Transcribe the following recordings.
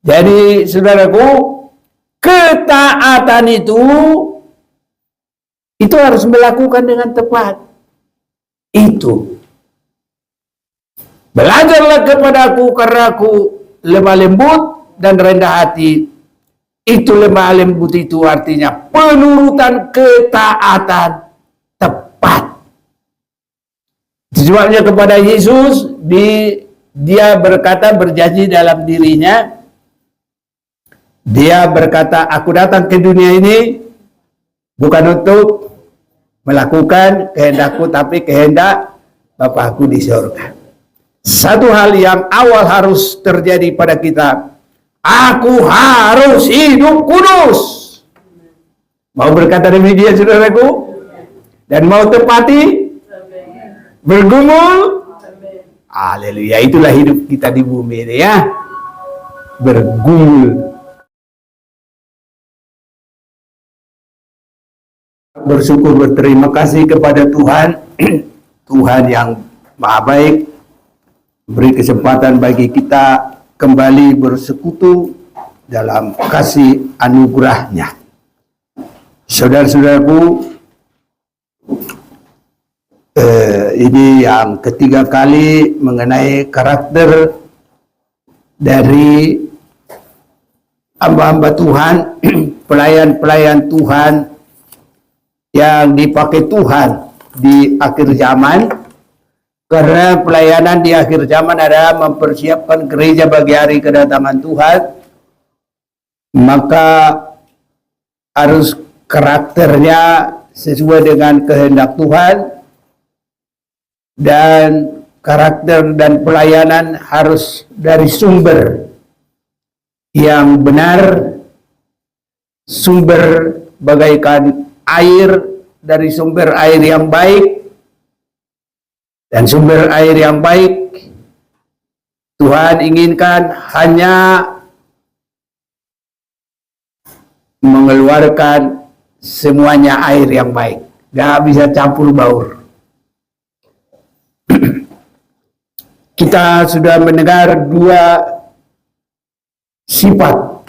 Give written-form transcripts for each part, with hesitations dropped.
Jadi saudaraku, ketaatan itu harus melakukan dengan tepat. Itu. Belajarlah kepadaku karena aku lemah lembut dan rendah hati. Itu lemah lembut itu artinya penurutan ketaatan tepat. Sebabnya kepada Yesus dia berkata, berjanji dalam dirinya, dia berkata, aku datang ke dunia ini bukan untuk melakukan kehendakku, tapi kehendak Bapakku di surga. Satu hal yang awal harus terjadi pada kita, aku harus hidup kudus. Mau berkata demikian saudaraku? Dan mau tepati? Bergumul? Haleluya, itulah hidup kita di bumi ini ya. Bergumul. Bersyukur, berterima kasih kepada Tuhan. Tuhan yang maha baik, beri kesempatan bagi kita kembali bersekutu dalam kasih anugerahnya. Saudara-saudaraku, ini yang ketiga kali mengenai karakter dari hamba-hamba Tuhan, pelayan-pelayan Tuhan yang dipakai Tuhan di akhir zaman. Karena pelayanan di akhir zaman adalah mempersiapkan gereja bagi hari kedatangan Tuhan, maka harus karakternya sesuai dengan kehendak Tuhan, dan karakter dan pelayanan harus dari sumber yang benar, sumber bagaikan air, dari sumber air yang baik. Dan sumber air yang baik Tuhan inginkan hanya mengeluarkan semuanya air yang baik, gak bisa campur baur. Kita sudah mendengar dua sifat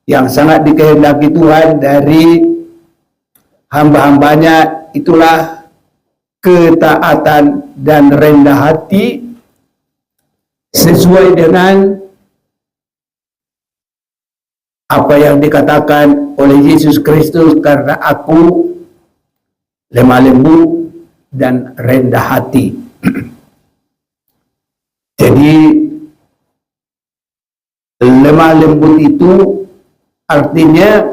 yang sangat dikehendaki Tuhan dari hamba-hambanya, itulah ketaatan dan rendah hati sesuai dengan apa yang dikatakan oleh Yesus Kristus, karena aku lemah lembut dan rendah hati. Jadi lemah lembut itu artinya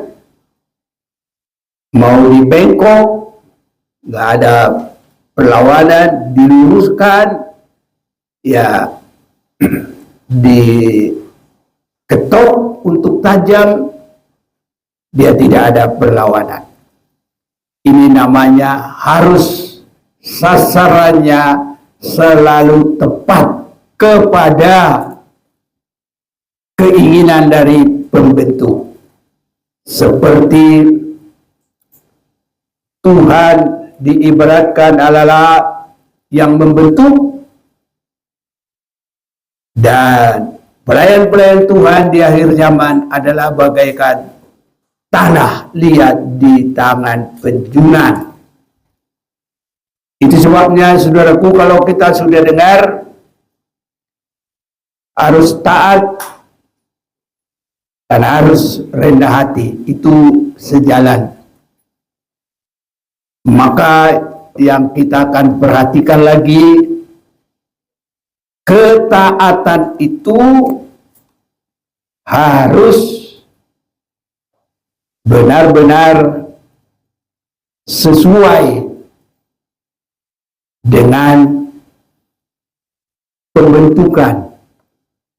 mau dibengkok, nggak ada perlawanan, diluruskan, ya diketok untuk tajam, dia tidak ada perlawanan. Ini namanya harus sasarannya selalu tepat kepada keinginan dari pembentuk. Seperti Tuhan diibaratkan adalah yang membentuk, dan pelayan-pelayan Tuhan di akhir zaman adalah bagaikan tanah liat di tangan penjunan. Itu sebabnya saudaraku, kalau kita sudah dengar harus taat dan harus rendah hati, itu sejalan. Maka yang kita akan perhatikan lagi, ketaatan itu harus benar-benar sesuai dengan pembentukan.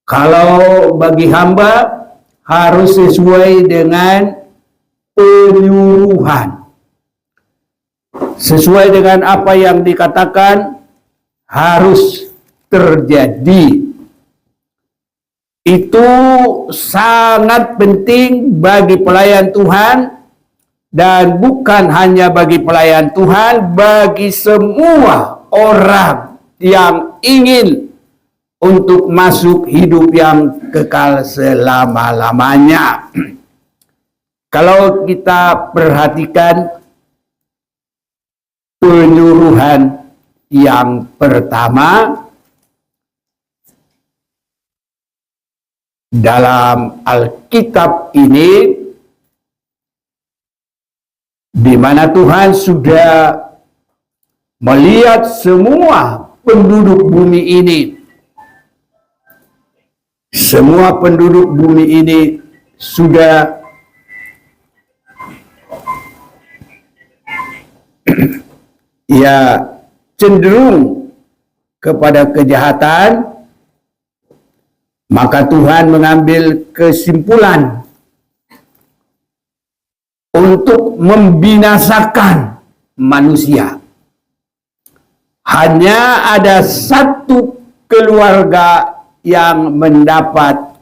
Kalau bagi hamba harus sesuai dengan penyuruhan, sesuai dengan apa yang dikatakan harus terjadi. Itu sangat penting bagi pelayan Tuhan, dan bukan hanya bagi pelayan Tuhan, bagi semua orang yang ingin untuk masuk hidup yang kekal selama-lamanya. Kalau kita perhatikan penyuruhan yang pertama dalam Alkitab ini, di mana Tuhan sudah melihat semua penduduk bumi ini. Semua penduduk bumi ini sudah ya cenderung kepada kejahatan, maka Tuhan mengambil kesimpulan untuk membinasakan manusia. Hanya ada satu keluarga yang mendapat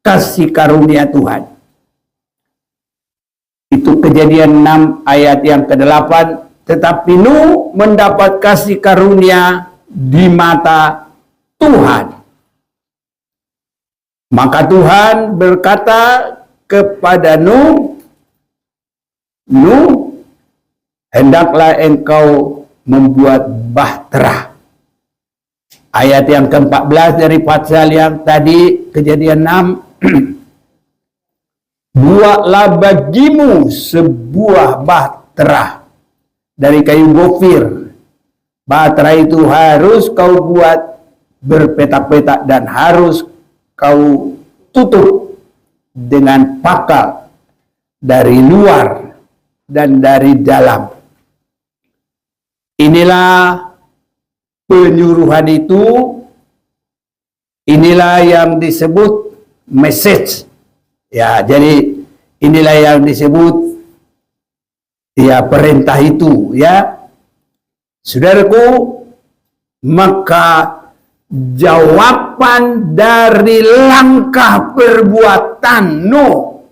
kasih karunia Tuhan. Itu Kejadian 6 ayat yang ke-8. Tetapi Nuh mendapat kasih karunia di mata Tuhan. Maka Tuhan berkata kepada Nuh, Nuh, hendaklah engkau membuat bahtera. Ayat yang ke-14 dari pasal yang tadi, Kejadian 6. Buatlah bagimu sebuah bahtera dari kayu gofir. Bahtera itu harus kau buat berpetak-petak dan harus kau tutup dengan pakal dari luar dan dari dalam. Inilah penyuruhan itu, inilah yang disebut message. Ya, jadi inilah yang disebut ya perintah itu, ya. Saudaraku, maka jawaban dari langkah perbuatan Nuh.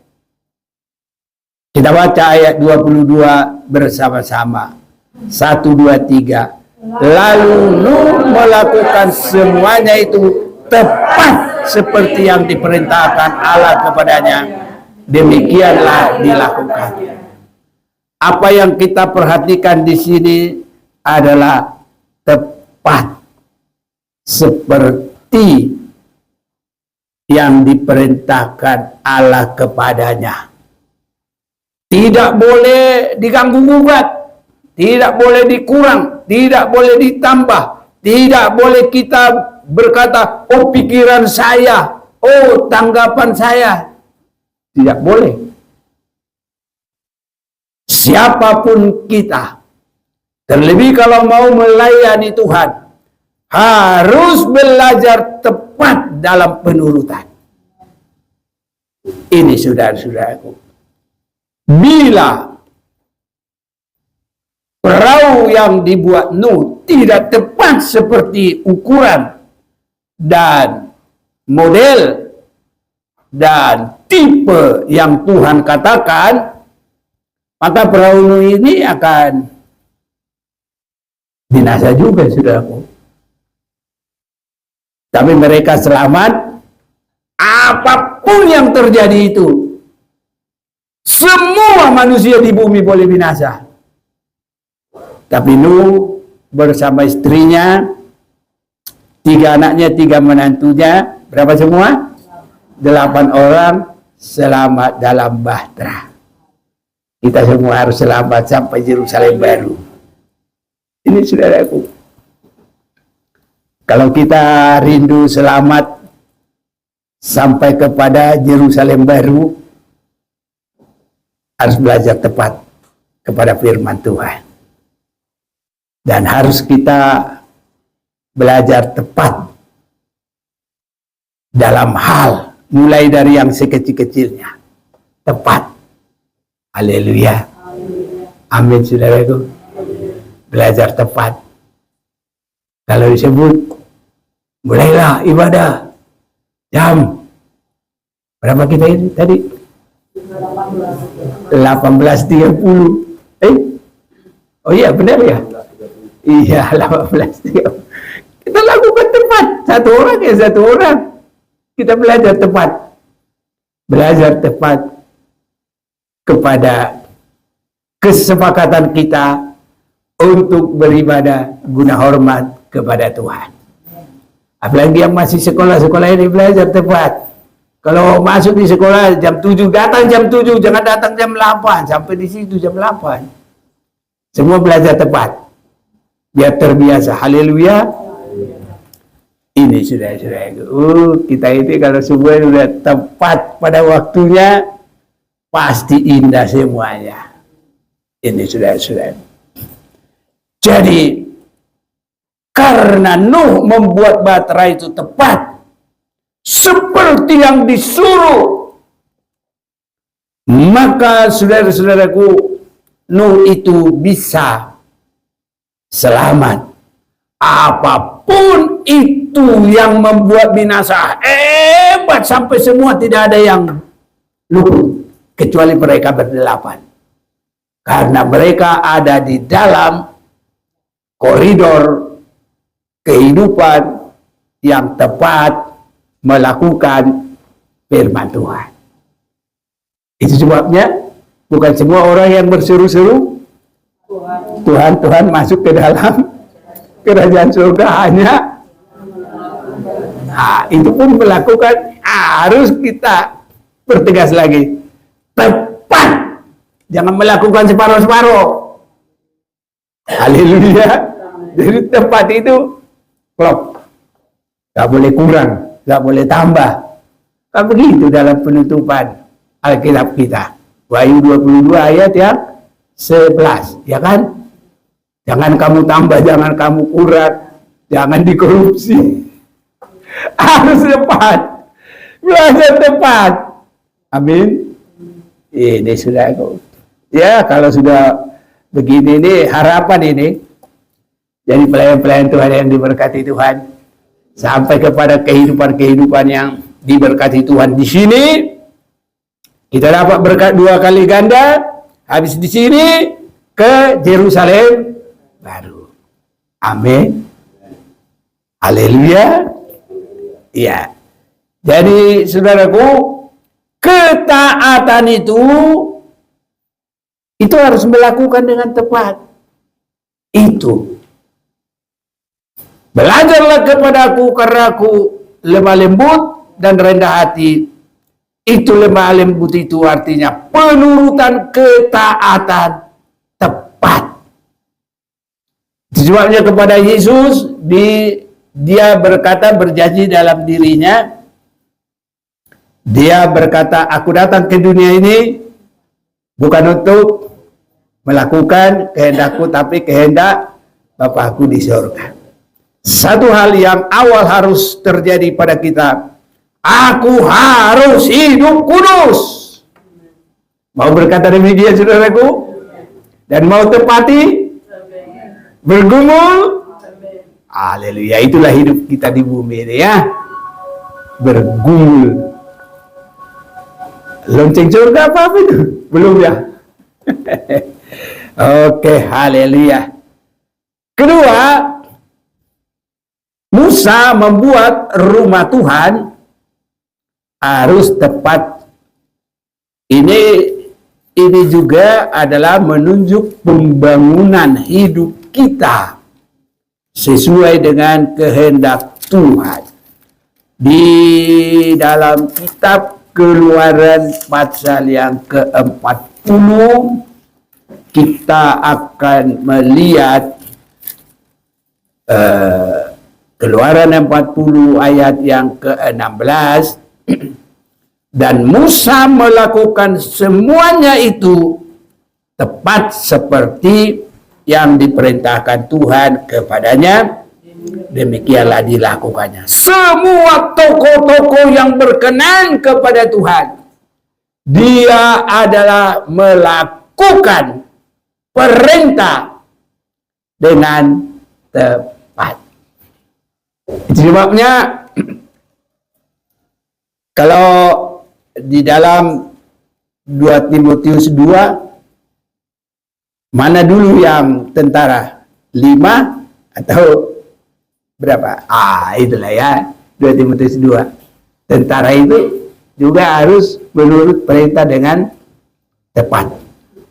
Kita baca ayat 22 bersama-sama. 1, 2, 3. Lalu Nuh melakukan semuanya itu tepat seperti yang diperintahkan Allah kepadanya. Demikianlah dilakukan. Apa yang kita perhatikan di sini adalah tepat seperti yang diperintahkan Allah kepadanya. Tidak boleh diganggu-gugat, tidak boleh dikurang, tidak boleh ditambah, tidak boleh kita berkata, oh pikiran saya, oh tanggapan saya. Tidak boleh. Siapapun kita, terlebih kalau mau melayani Tuhan, harus belajar tepat dalam penurutan. Ini saudara-saudaraku. Bila perahu yang dibuat Nuh tidak tepat seperti ukuran dan model dan tipe yang Tuhan katakan, maka perahu Nuh ini akan binasa juga, saudaraku. Tapi mereka selamat, apapun yang terjadi itu. Semua manusia di bumi boleh binasa. Tapi Nuh bersama istrinya, 3 anaknya, 3 menantunya, berapa semua? 8 orang selamat dalam bahtera. Kita semua harus selamat sampai Yerusalem baru. Ini saudaraku. Kalau kita rindu selamat sampai kepada Yerusalem baru, harus belajar tepat kepada firman Tuhan. Dan harus kita belajar tepat dalam hal, mulai dari yang sekecil-kecilnya. Tepat. Haleluya. Amin, saudaraku. Belajar tepat. Kalau disebut, mulailah ibadah. Jam. Berapa kita ini tadi? 18.30. Oh iya, benar ya? Iya, 18.30. Kita lakukan tepat. Satu orang ya satu orang. Kita belajar tepat. Belajar tepat kepada kesepakatan kita untuk beribadah guna hormat kepada Tuhan. Apalagi yang masih sekolah-sekolah ini belajar tepat. Kalau masuk di sekolah jam 7, datang jam 7, jangan datang jam 8. Sampai di situ jam 8. Semua belajar tepat. Biar terbiasa. Haleluya. Ini sudah. Kita ini kalau semua sudah tepat pada waktunya, pasti indah semuanya. Ini sudah. Jadi, karena Nuh membuat bahtera itu tepat, seperti yang disuruh, maka saudara-saudaraku, Nuh itu bisa selamat. Apapun itu yang membuat binasa hebat sampai semua tidak ada yang luput kecuali mereka berdelapan, karena mereka ada di dalam koridor kehidupan yang tepat melakukan firman Tuhan. Itu sebabnya bukan semua orang yang berseru-seru Tuhan masuk ke dalam kerajaan surga hanya. Nah, itu pun melakukan, harus kita pertegas lagi, tepat, jangan melakukan separuh-separuh. Haleluya. Jadi tepat itu klop, gak boleh kurang, gak boleh tambah. Kan begitu dalam penutupan Alkitab kita, Wahyu 22 ayat yang 11, ya kan? Jangan kamu tambah, jangan kamu kurang, jangan dikorupsi. Harus tepat, belajar tepat. Amin. Ini sudah, ya kalau sudah begini nih harapan ini. Jadi pelayan-pelayan Tuhan yang diberkati Tuhan, sampai kepada kehidupan-kehidupan yang diberkati Tuhan di sini. Kita dapat berkat 2 kali ganda. Habis di sini ke Yerusalem baru. Amin. Haleluya. Ya. Jadi saudaraku, ketaatan itu harus melakukan dengan tepat. Itu. Belajarlah kepadaku karena aku lemah lembut dan rendah hati. Itu lemah lembut itu artinya penurutan ketaatan tepat. Sebabnya kepada Yesus, dia berkata, berjanji dalam dirinya, dia berkata, aku datang ke dunia ini bukan untuk melakukan kehendakku, tapi kehendak Bapakku di surga. Satu hal yang awal harus terjadi pada kita, aku harus hidup kudus. Mau berkata demikian saudaraku? Dan mau tepati? Bergumul? Haleluya, itulah hidup kita di bumi ini ya. Bergumul. Lonceng surga apa itu? Belum ya? Oke, haleluya. Kedua, Musa membuat rumah Tuhan harus tepat. Ini juga adalah menunjuk pembangunan hidup kita sesuai dengan kehendak Tuhan. Di dalam kitab Keluaran pasal yang ke-40 kita akan melihat Keluaran 40 ayat yang ke-16. Dan Musa melakukan semuanya itu tepat seperti yang diperintahkan Tuhan kepadanya. Demikianlah dilakukannya. Semua tokoh-tokoh yang berkenan kepada Tuhan, dia adalah melakukan perintah dengan tepat. Sebabnya kalau di dalam 2 Timotius 2, mana dulu yang tentara? 5 atau berapa? Itulah ya, 2 Timotius 2. Tentara itu juga harus menurut perintah dengan tepat.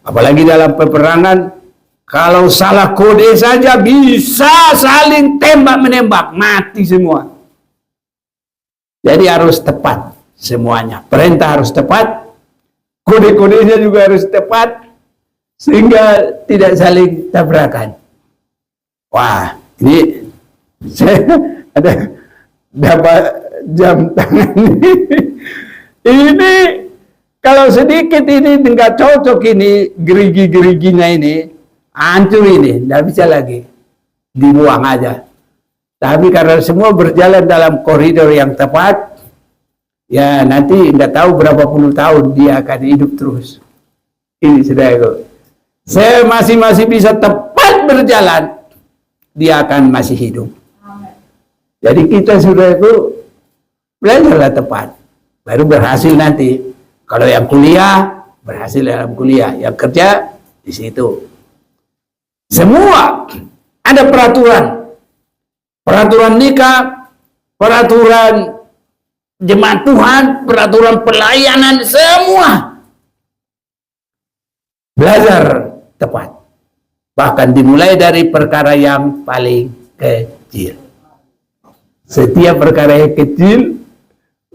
Apalagi dalam peperangan, kalau salah kode saja bisa saling tembak-menembak, mati semua. Jadi harus tepat semuanya. Perintah harus tepat, kode-kodenya juga harus tepat, sehingga tidak saling tabrakan. Wah, ini saya ada dapat jam tangan ini. Ini kalau sedikit ini nggak cocok, ini gerigi-geriginya ini hancur, ini nggak bisa lagi, dibuang aja. Tapi karena semua berjalan dalam koridor yang tepat, ya nanti nggak tahu berapa puluh tahun dia akan hidup terus. Ini saudaraku, saya masih bisa tepat berjalan, dia akan masih hidup. Jadi kita saudaraku belajarlah tepat, baru berhasil nanti. Kalau yang kuliah berhasil dalam kuliah, yang kerja di situ. Semua ada peraturan. Peraturan nikah, peraturan jemaat Tuhan, peraturan pelayanan, semua belajar tepat. Bahkan dimulai dari perkara yang paling kecil. Setiap perkara yang kecil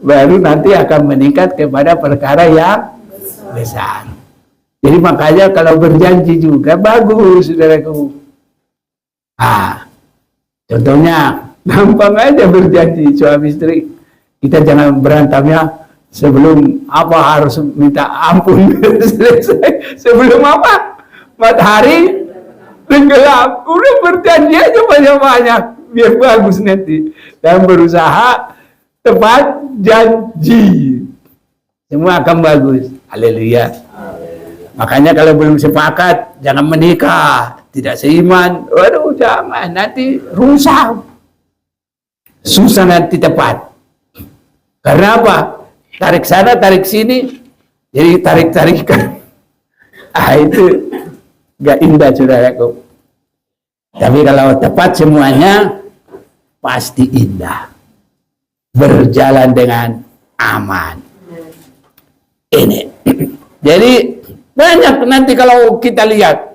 baru nanti akan meningkat kepada perkara yang besar. Jadi makanya kalau berjanji juga bagus, saudaraku. Contohnya, gampang aja berjanji suami istri. Kita jangan berantamnya sebelum harus minta ampun selesai. Sebelum matahari tenggelam. Udah berjanji aja banyak-banyak, biar bagus nanti. Dan berusaha tepat janji. Semua akan bagus. Haleluya. Makanya kalau belum sepakat, jangan menikah. Tidak seiman, waduh jangan, nanti rusak. Susah nanti tepat. Karena apa? Tarik sana, tarik sini, jadi tarik-tarikan. Itu gak indah, saudaraku. Tapi kalau tepat semuanya, pasti indah. Berjalan dengan aman. Ini. Jadi, banyak nanti kalau kita lihat.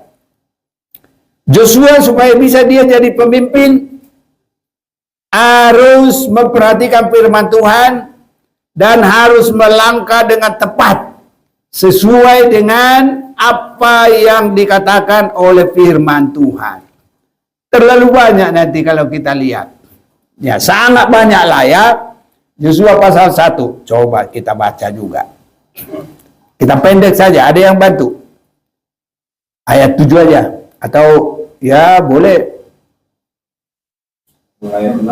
Joshua supaya bisa dia jadi pemimpin harus memperhatikan firman Tuhan dan harus melangkah dengan tepat sesuai dengan apa yang dikatakan oleh firman Tuhan. Terlalu banyak nanti kalau kita lihat. Ya, sangat banyak lah ya. Joshua pasal 1. Coba kita baca juga. Kita pendek saja, ada yang bantu. Ayat 7 aja. Atau ya boleh. Ayat 6.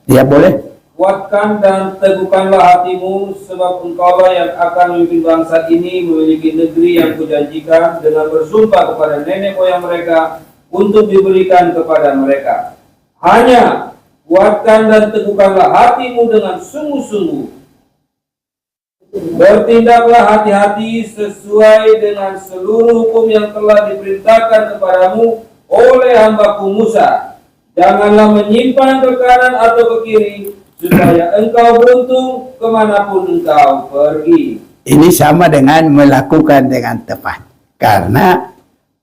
Ya boleh. Kuatkan dan teguhkanlah hatimu, sebab engkaulah yang akan memimpin bangsa ini memiliki negeri yang kujanjikan dengan bersumpah kepada nenek moyang mereka untuk diberikan kepada mereka. Hanya kuatkan dan teguhkanlah hatimu dengan sungguh-sungguh. Bertindaklah hati-hati sesuai dengan seluruh hukum yang telah diperintahkan kepadamu oleh hambaku Musa. Janganlah menyimpan ke kanan atau ke kiri, supaya engkau beruntung kemanapun engkau pergi. Ini sama dengan melakukan dengan tepat. Karena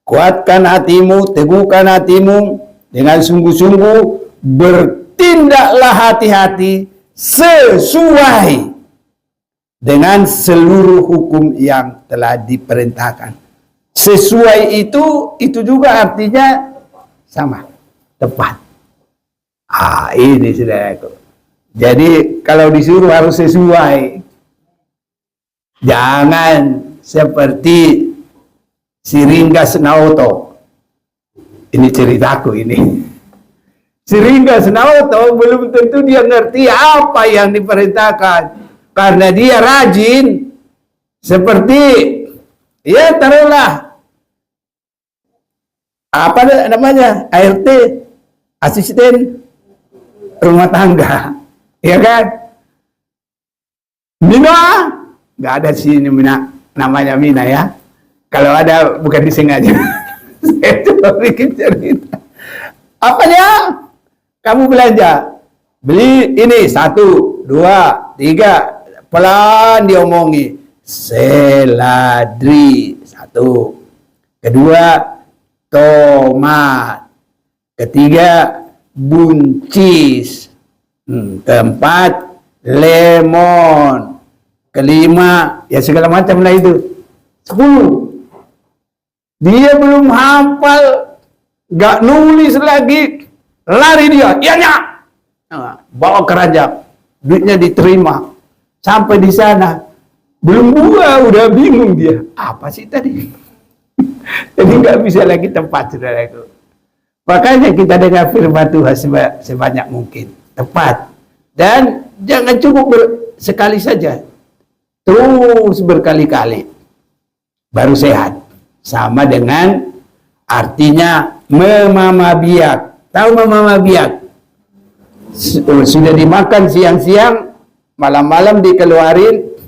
kuatkan hatimu, teguhkan hatimu dengan sungguh-sungguh, bertindaklah hati-hati sesuai dengan seluruh hukum yang telah diperintahkan. Sesuai itu juga artinya sama, tepat. Ini saudaraku. Jadi kalau disuruh harus sesuai. Jangan seperti si Ringgas Naoto. Ini ceritaku ini. Si Ringgas Naoto belum tentu dia ngerti apa yang diperintahkan. Karena dia rajin. Seperti, ya taruhlah. Apa namanya? ART. Asisten rumah tangga. Ya kan? Mina, nggak ada sini Mina, namanya Mina ya. Kalau ada bukan disengaja. Saya coba bikin cerita. Apanya? kamu belanja, beli ini 1, 2, 3, pelan diomongi. Seladri 1, kedua tomat, ketiga buncis, keempat lemon, kelima ya segala macam lah itu. 10. Dia belum hafal, gak nulis lagi, lari dia, iya. Bawa keranjang, duitnya diterima. Sampai di sana, belum buka, udah bingung dia. Apa sih tadi? Jadi nggak bisa lagi tepat, saudaraku. Makanya kita dengar firman Tuhan sebanyak mungkin. Tepat. Dan jangan cukup sekali saja. Terus berkali-kali. Baru sehat. Sama dengan artinya memama biak. Tahu memama biak? Sudah dimakan siang-siang, malam-malam dikeluarin,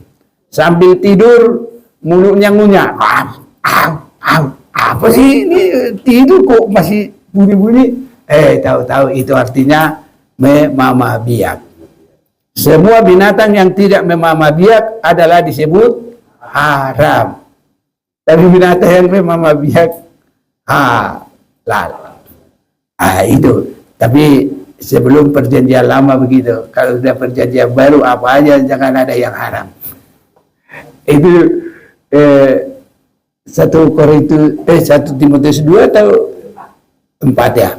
sambil tidur mulutnya ngunyah. Apa sih ini, tidur kok masih bunyi-bunyi? Tahu-tahu itu artinya memama biak. Semua binatang yang tidak memama biak adalah disebut haram. Tapi binatang yang memama biak halal. Itu. Tapi sebelum perjanjian lama begitu. Kalau sudah perjanjian baru apa aja jangan ada yang haram. Itu 1 Timotius 2 atau 4 ya.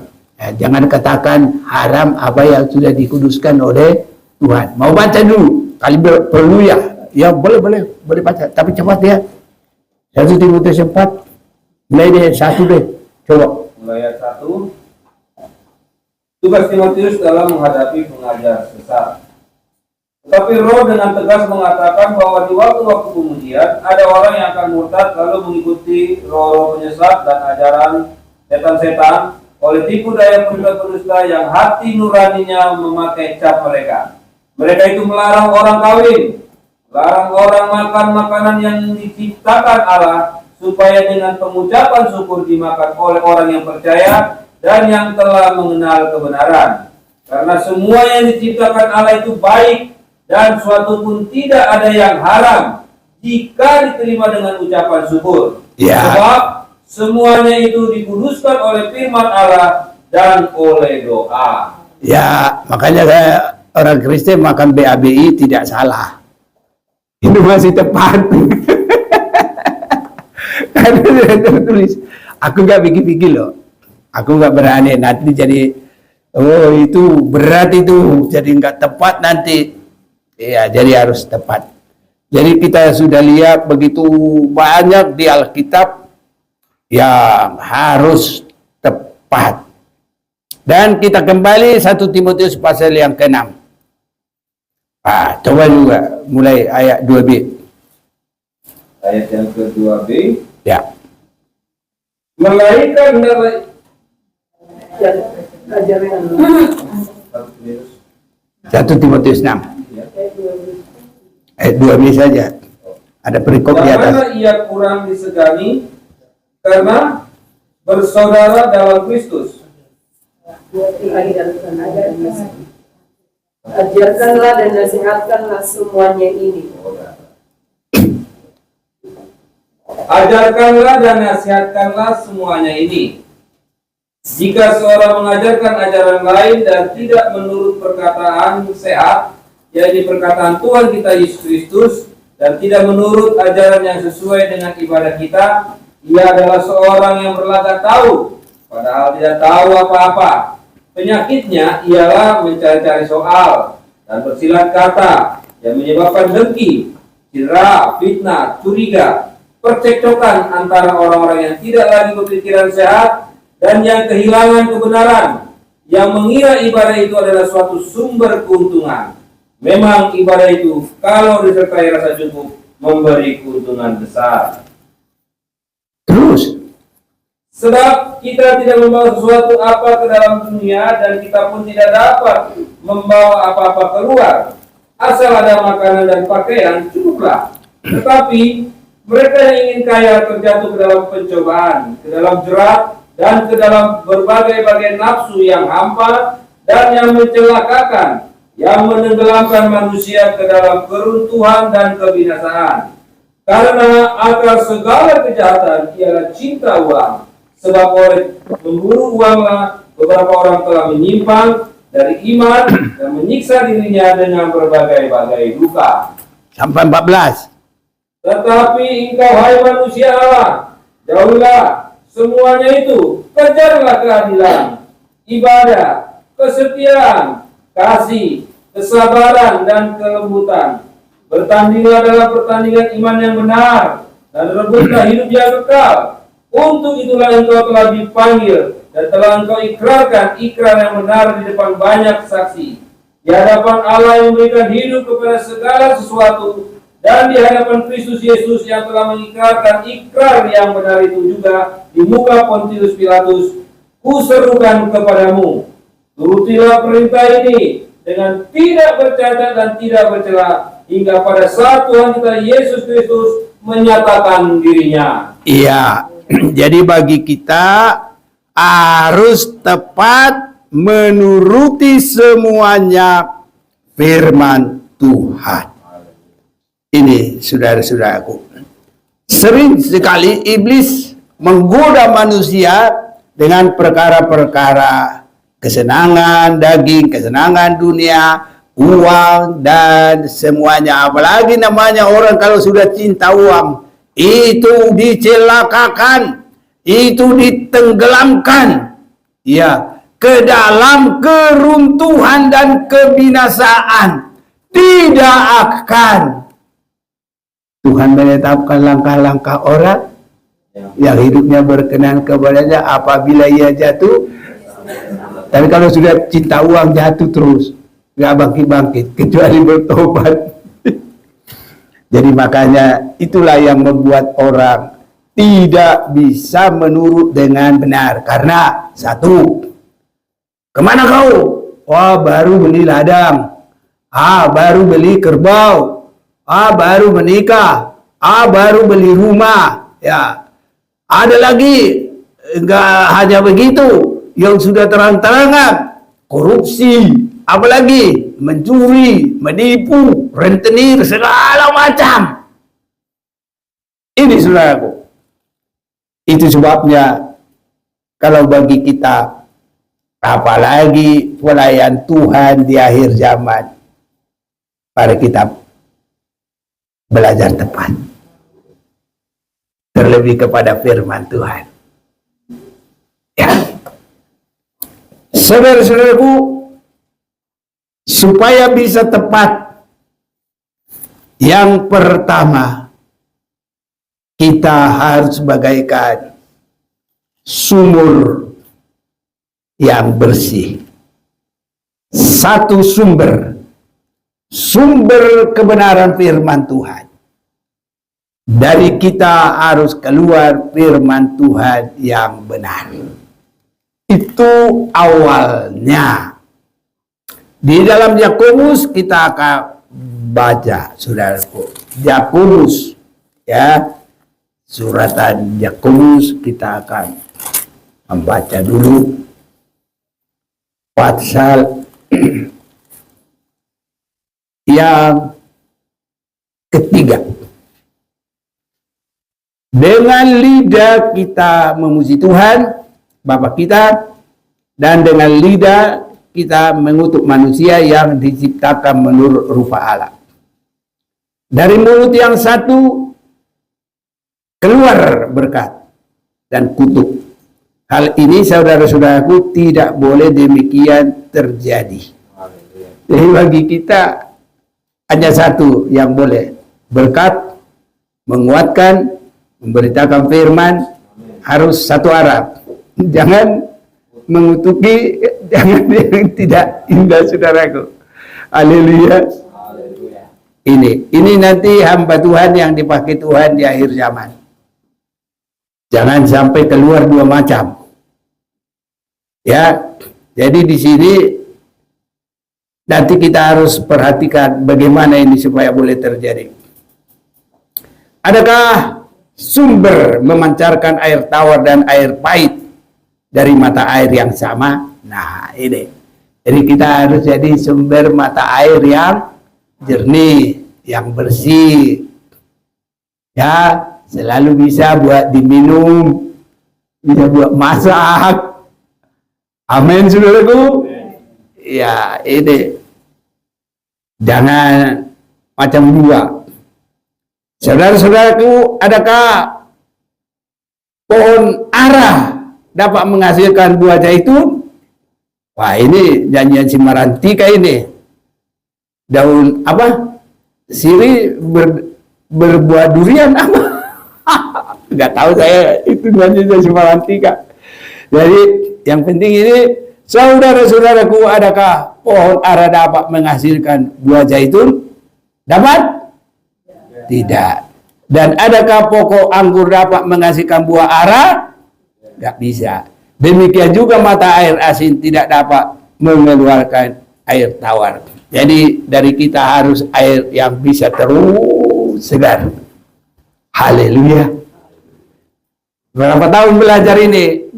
Jangan katakan haram apa yang sudah dikuduskan oleh Tuhan. Mau baca dulu. Kali perlu ya. Ya boleh baca. Tapi cepat ya. 1 Timotius 4. Mulai dari 1 deh. Coba. Mulai ayat 1. Tugas Timotius dalam menghadapi pengajar sesat. Tetapi Roh dengan tegas mengatakan bahwa di waktu-waktu kemudian ada orang yang akan murtad lalu mengikuti roh-roh penyesat dan ajaran setan-setan oleh tipu daya pendusta-pendusta yang hati nuraninya memakai cap mereka. Mereka itu melarang orang kawin, larang orang makan makanan yang diciptakan Allah, supaya dengan pengucapan syukur dimakan oleh orang yang percaya dan yang telah mengenal kebenaran. Karena semua yang diciptakan Allah itu baik, dan suatu pun tidak ada yang haram jika diterima dengan ucapan syukur. Ya. Sebab semuanya itu dikuduskan oleh firman Allah dan oleh doa. Ya, makanya saya orang Kristen makan BABI tidak salah. Itu masih tepat. Karena sudah tertulis. Aku nggak pikir-pikir loh. Aku nggak berani nanti jadi, oh itu berat itu, jadi nggak tepat nanti. Ya, jadi harus tepat. Jadi kita sudah lihat begitu banyak di Alkitab yang harus tepat. Dan kita kembali 1 Timotius pasal yang ke-6. Coba juga mulai ayat 2b. Ayat yang ke-2b. Ya. Melainkan ajaran 1 Timotius 6. Ayat 2b saja. Ada perikop di atas. Karena ia kurang disegani karena bersaudara dalam Kristus. Ajarkanlah dan nasihatkanlah semuanya ini. Ajarkanlah dan nasihatkanlah semuanya ini. Jika seorang mengajarkan ajaran lain dan tidak menurut perkataan sehat, yaitu perkataan Tuhan kita Yesus Kristus, dan tidak menurut ajaran yang sesuai dengan ibadah kita, ia adalah seorang yang berlagak tahu, padahal tidak tahu apa-apa. Penyakitnya ialah mencari-cari soal dan bersilat kata yang menyebabkan dengki, cira, fitnah, curiga, percekcokan antara orang-orang yang tidak lagi berpikiran sehat dan yang kehilangan kebenaran, yang mengira ibadah itu adalah suatu sumber keuntungan. Memang ibadah itu kalau disertai rasa cukup memberi keuntungan besar. Terus. Sebab kita tidak membawa sesuatu apa ke dalam dunia dan kita pun tidak dapat membawa apa-apa keluar. Asal ada makanan dan pakaian cukuplah. Tetapi mereka yang ingin kaya terjatuh ke dalam pencobaan, ke dalam jerat, dan ke dalam berbagai-bagai nafsu yang hampa, dan yang mencelakakan, yang menenggelamkan manusia ke dalam keruntuhan dan kebinasaan. Karena akar segala kejahatan ialah cinta uang, sebab oleh memburu uanglah beberapa orang telah menyimpang dari iman dan menyiksa dirinya dengan berbagai-bagai duka. Sampai 14. Tetapi engkau, hai manusia Allah, jauhilah semuanya itu, kejarlah keadilan, ibadah, kesetiaan, kasih, kesabaran, dan kelembutan. Bertandinglah dalam pertandingan iman yang benar, dan rebutlah hidup yang kekal. Untuk itulah engkau telah dipanggil, dan telah engkau ikrarkan ikrar yang benar di depan banyak saksi, di hadapan Allah yang memberikan hidup kepada segala sesuatu, dan di hadapan Kristus Yesus yang telah mengikrarkan ikrar yang benar itu juga di muka Pontius Pilatus. Kuserukan kepadamu, turutilah perintah ini dengan tidak bercacat dan tidak bercela, hingga pada saat Tuhan kita Yesus Kristus menyatakan dirinya. Iya, jadi bagi kita harus tepat menuruti semuanya firman Tuhan. Ini saudara-saudaraku, sering sekali iblis menggoda manusia dengan perkara-perkara kesenangan daging, kesenangan dunia, uang, dan semuanya. Apalagi namanya orang kalau sudah cinta uang, itu dicelakakan, itu ditenggelamkan, ya, ke dalam keruntuhan dan kebinasaan. Tidak akan Tuhan menetapkan langkah-langkah orang yang hidupnya berkenan kepadanya apabila ia jatuh. Tapi kalau sudah cinta uang, jatuh terus, nggak bangkit-bangkit kecuali bertobat. Jadi makanya itulah yang membuat orang tidak bisa menurut dengan benar. Karena satu, kemana kau? Wah, baru beli ladang. Baru beli kerbau. Baru menikah. Baru beli rumah. Ya, ada lagi, enggak hanya begitu, yang sudah terang-terangan korupsi, apalagi mencuri, menipu, rentenir, segala macam. Ini saudaraku. Itu sebabnya kalau bagi kita, apalagi pelayan Tuhan di akhir zaman, mari kita belajar tepat, terlebih kepada firman Tuhan. Ya, saudara-saudaraku, supaya bisa tepat, yang pertama kita harus bagaikan sumur yang bersih. Satu sumber kebenaran firman Tuhan. Dari kita harus keluar firman Tuhan yang benar. Itu awalnya. Di dalam Yakobus kita akan baca, saudaraku. Yakobus, ya, suratan Yakobus kita akan membaca dulu pasal yang ketiga. Dengan lidah kita memuji Tuhan Bapa kita, dan dengan lidah kita mengutuk manusia yang diciptakan menurut rupa Allah. Dari mulut yang satu keluar berkat dan kutuk. Hal ini saudara-saudaraku tidak boleh demikian terjadi. Jadi bagi kita hanya satu yang boleh, berkat, menguatkan, memberitakan firman, harus satu arah. Jangan mengutuki, jangan yang tidak indah, saudaraku. Haleluya. Ini nanti hamba Tuhan yang dipakai Tuhan di akhir zaman. Jangan sampai keluar dua macam. Ya, jadi di sini nanti kita harus perhatikan bagaimana ini supaya boleh terjadi. Adakah sumber memancarkan air tawar dan air pahit dari mata air yang sama? Nah, ini Jadi kita harus jadi sumber mata air yang jernih, yang bersih. Ya, selalu bisa buat diminum, bisa buat masak. Amin, saudaraku. Ya, ini jangan macam dua. Saudara-saudaraku, adakah pohon ara dapat menghasilkan buah zaitun? Wah, ini janjian si Marantika ini. Daun apa? Siri berbuah durian apa? Nggak tahu saya, itu janjian si Marantika. Jadi yang penting ini, saudara-saudaraku, adakah pohon ara dapat menghasilkan buah zaitun? Dapat? Tidak. Dan adakah pokok anggur dapat menghasilkan buah ara? Tidak bisa. Demikian juga mata air asin tidak dapat mengeluarkan air tawar. Jadi dari kita harus air yang bisa terus segar. Haleluya. Berapa tahun belajar ini?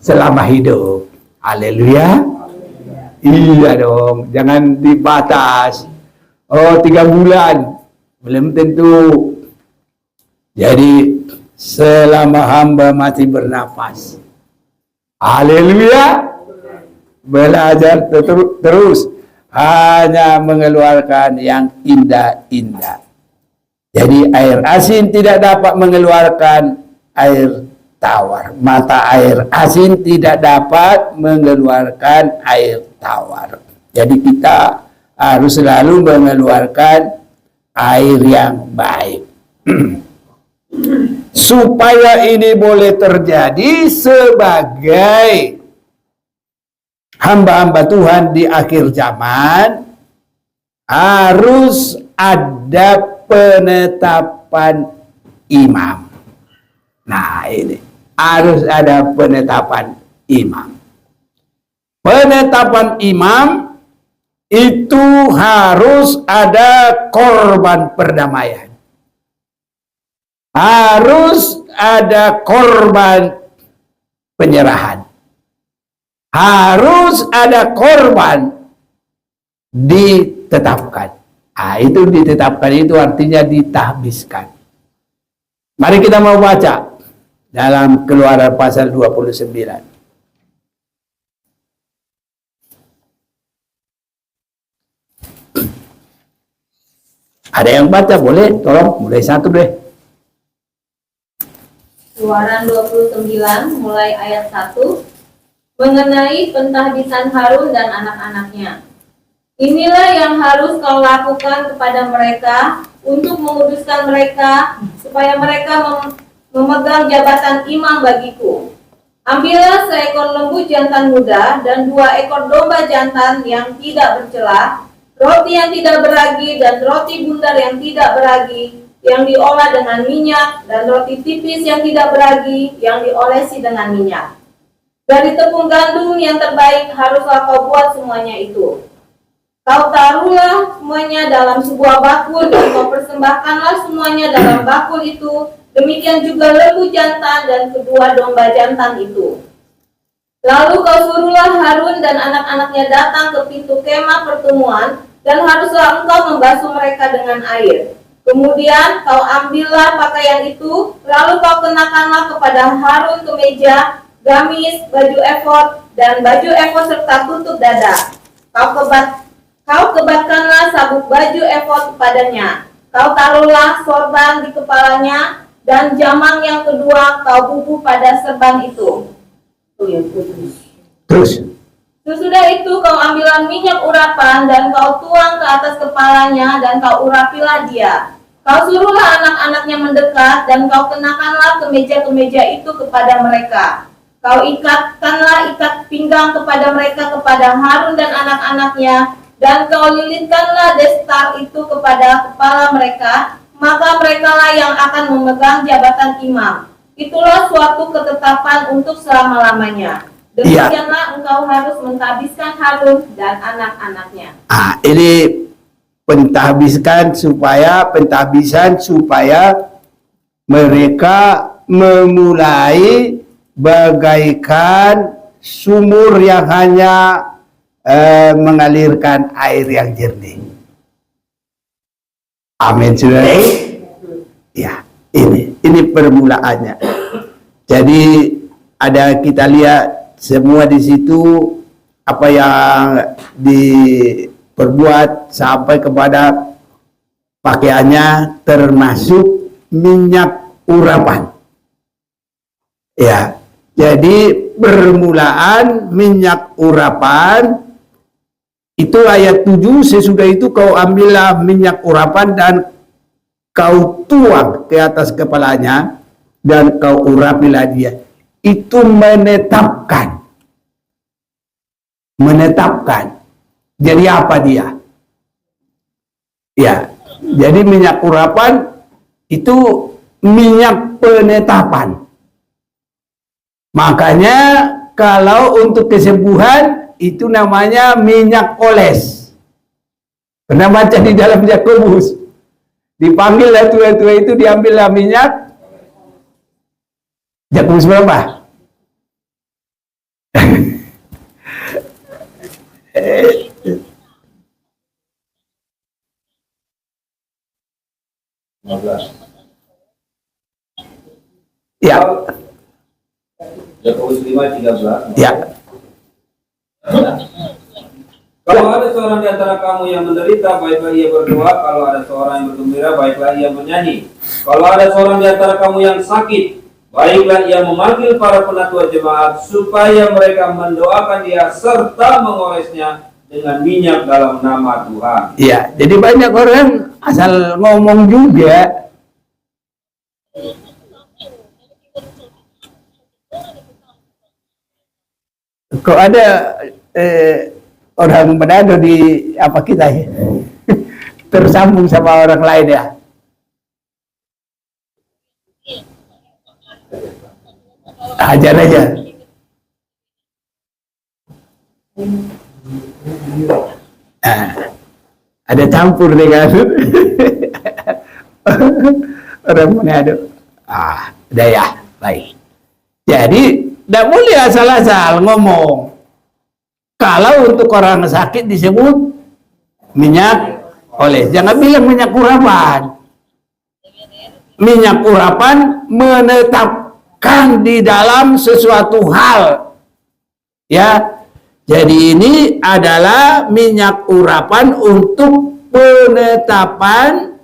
Selama hidup. Haleluya. Iya dong. Jangan dibatas. Oh, 3 bulan. Belum tentu. Jadi selama hamba masih bernafas. Haleluya. Belajar terus. Hanya mengeluarkan yang indah-indah. Jadi air asin tidak dapat mengeluarkan air tawar. Mata air asin tidak dapat mengeluarkan air tawar. Jadi kita harus selalu mengeluarkan air yang baik. Supaya ini boleh terjadi sebagai hamba-hamba Tuhan di akhir zaman, harus ada penetapan imam. Nah, ini harus ada penetapan imam. Penetapan imam itu harus ada korban perdamaian. Harus ada korban penyerahan. Harus ada korban ditetapkan. Nah, itu ditetapkan itu artinya ditahbiskan. Mari kita mau baca dalam Keluaran pasal 29. Ada yang baca boleh? Tolong mulai satu deh. Keluaran 29 mulai ayat 1 mengenai pentahbisan Harun dan anak-anaknya. Inilah yang harus kau lakukan kepada mereka untuk menguduskan mereka supaya mereka memegang jabatan imam bagiku. Ambillah seekor lembu jantan muda dan 2 ekor domba jantan yang tidak bercela, roti yang tidak beragi dan roti bundar yang tidak beragi, yang diolah dengan minyak, dan roti tipis yang tidak beragi, yang diolesi dengan minyak. Dari tepung gandum yang terbaik haruslah kau buat semuanya itu. Kau taruhlah semuanya dalam sebuah bakul, dan kau persembahkanlah semuanya dalam bakul itu. Demikian juga lembu jantan dan kedua domba jantan itu. Lalu kau suruhlah Harun dan anak-anaknya datang ke pintu kemah pertemuan, dan haruslah engkau membasuh mereka dengan air. Kemudian kau ambillah pakaian itu, lalu kau kenakanlah kepada Harun kemeja, gamis, baju efod, dan baju efod serta tutup dada. Kau kebatkanlah sabuk baju efod kepadanya. Kau taruhlah sorban di kepalanya, dan jamang yang kedua kau bubuh pada serban itu. Terus. Sesudah itu kau ambillah minyak urapan dan kau tuang ke atas kepalanya dan kau urapilah dia. Kau suruhlah anak-anaknya mendekat dan kau kenakanlah kemeja-kemeja itu kepada mereka. Kau ikatkanlah ikat pinggang kepada mereka kepada Harun dan anak-anaknya, dan kau lilitkanlah destar itu kepada kepala mereka, maka merekalah yang akan memegang jabatan imam. Itulah suatu ketetapan untuk selama-lamanya. Demikianlah engkau harus mentahbiskan Harun dan anak-anaknya. Ini pentahbisan supaya mereka memulai bagaikan sumur yang hanya mengalirkan air yang jernih. Amin, saudara. Ya, ini permulaannya. Jadi ada kita lihat semua di situ apa yang diperbuat sampai kepada pakaiannya, termasuk minyak urapan. Ya, jadi permulaan minyak urapan itu ayat 7, sesudah itu kau ambillah minyak urapan dan kau tuang ke atas kepalanya dan kau urapilah dia. Itu menetapkan. Jadi apa dia? Ya, jadi minyak urapan itu minyak penetapan. Makanya kalau untuk kesembuhan itu namanya minyak oles. Pernah baca di dalam Yakobus, dipanggillah tua-tua itu, diambillah minyak. Yakobus berapa? Ya. Yakobus 5:13. Ya. Kalau ada seorang di antara kamu yang menderita, baiklah ia berdoa. Kalau ada seorang yang bergembira, baiklah ia menyanyi. Kalau ada seorang di antara kamu yang sakit, baiklah ia memanggil para penatua jemaat supaya mereka mendoakan dia serta mengolesnya dengan minyak dalam nama Tuhan. Iya, jadi banyak orang asal ngomong juga. Kok ada orang Manado di apa kita ya? Tersambung sama orang lain ya? Ajar aja. Ada campur dengan orang Manado. Udah ya, baik. Jadi tidak boleh asal-asal ngomong. Kalau untuk orang sakit disebut minyak oles, jangan bilang minyak urapan. Minyak urapan menetapkan di dalam sesuatu hal. Ya, jadi ini adalah minyak urapan untuk penetapan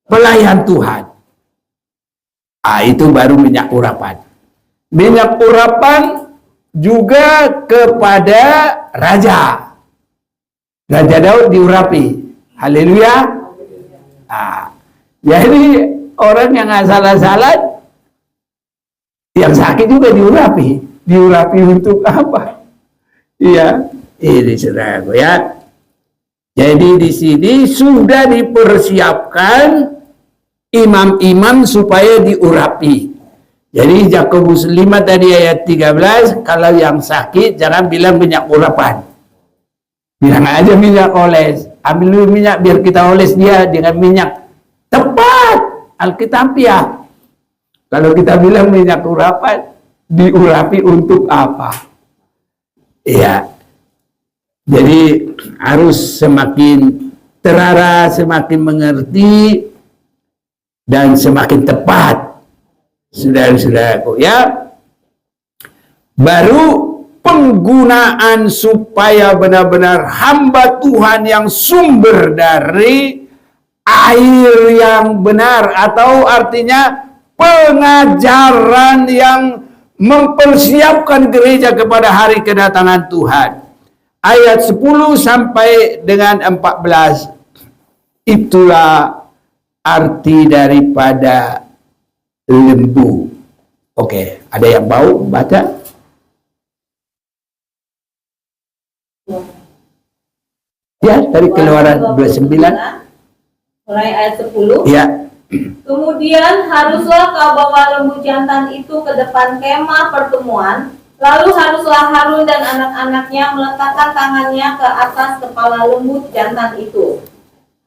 pelayan Tuhan. Itu baru minyak urapan. Minyak urapan juga kepada raja. Raja Daud diurapi. Haleluya. Jadi orang yang asal-asalan, yang sakit juga diurapi. Diurapi untuk apa? Iya, ini saudaraku ya. Jadi di sini sudah dipersiapkan imam-imam supaya diurapi. Jadi Yakobus 5 tadi ayat 13, kalau yang sakit jangan bilang minyak urapan. Bilang aja minyak oles. Ambil dulu minyak biar kita oles dia dengan minyak tepat Alkitabiah. Kalau kita bilang minyak urapan, diurapi untuk apa? Iya. Jadi harus semakin terarah, semakin mengerti, dan semakin tepat. Saudara-saudaraku ya, baru penggunaan supaya benar-benar hamba Tuhan yang sumber dari air yang benar, atau artinya pengajaran yang mempersiapkan gereja kepada hari kedatangan Tuhan. Ayat 10 sampai dengan 14, itulah arti daripada lembu. Oke, ada yang bau baca? Ya, dari Keluaran 29. Mulai ayat 10. Ya. Kemudian haruslah kau bawa lembu jantan itu ke depan kemah pertemuan. Lalu haruslah Harun dan anak-anaknya meletakkan tangannya ke atas kepala lembu jantan itu.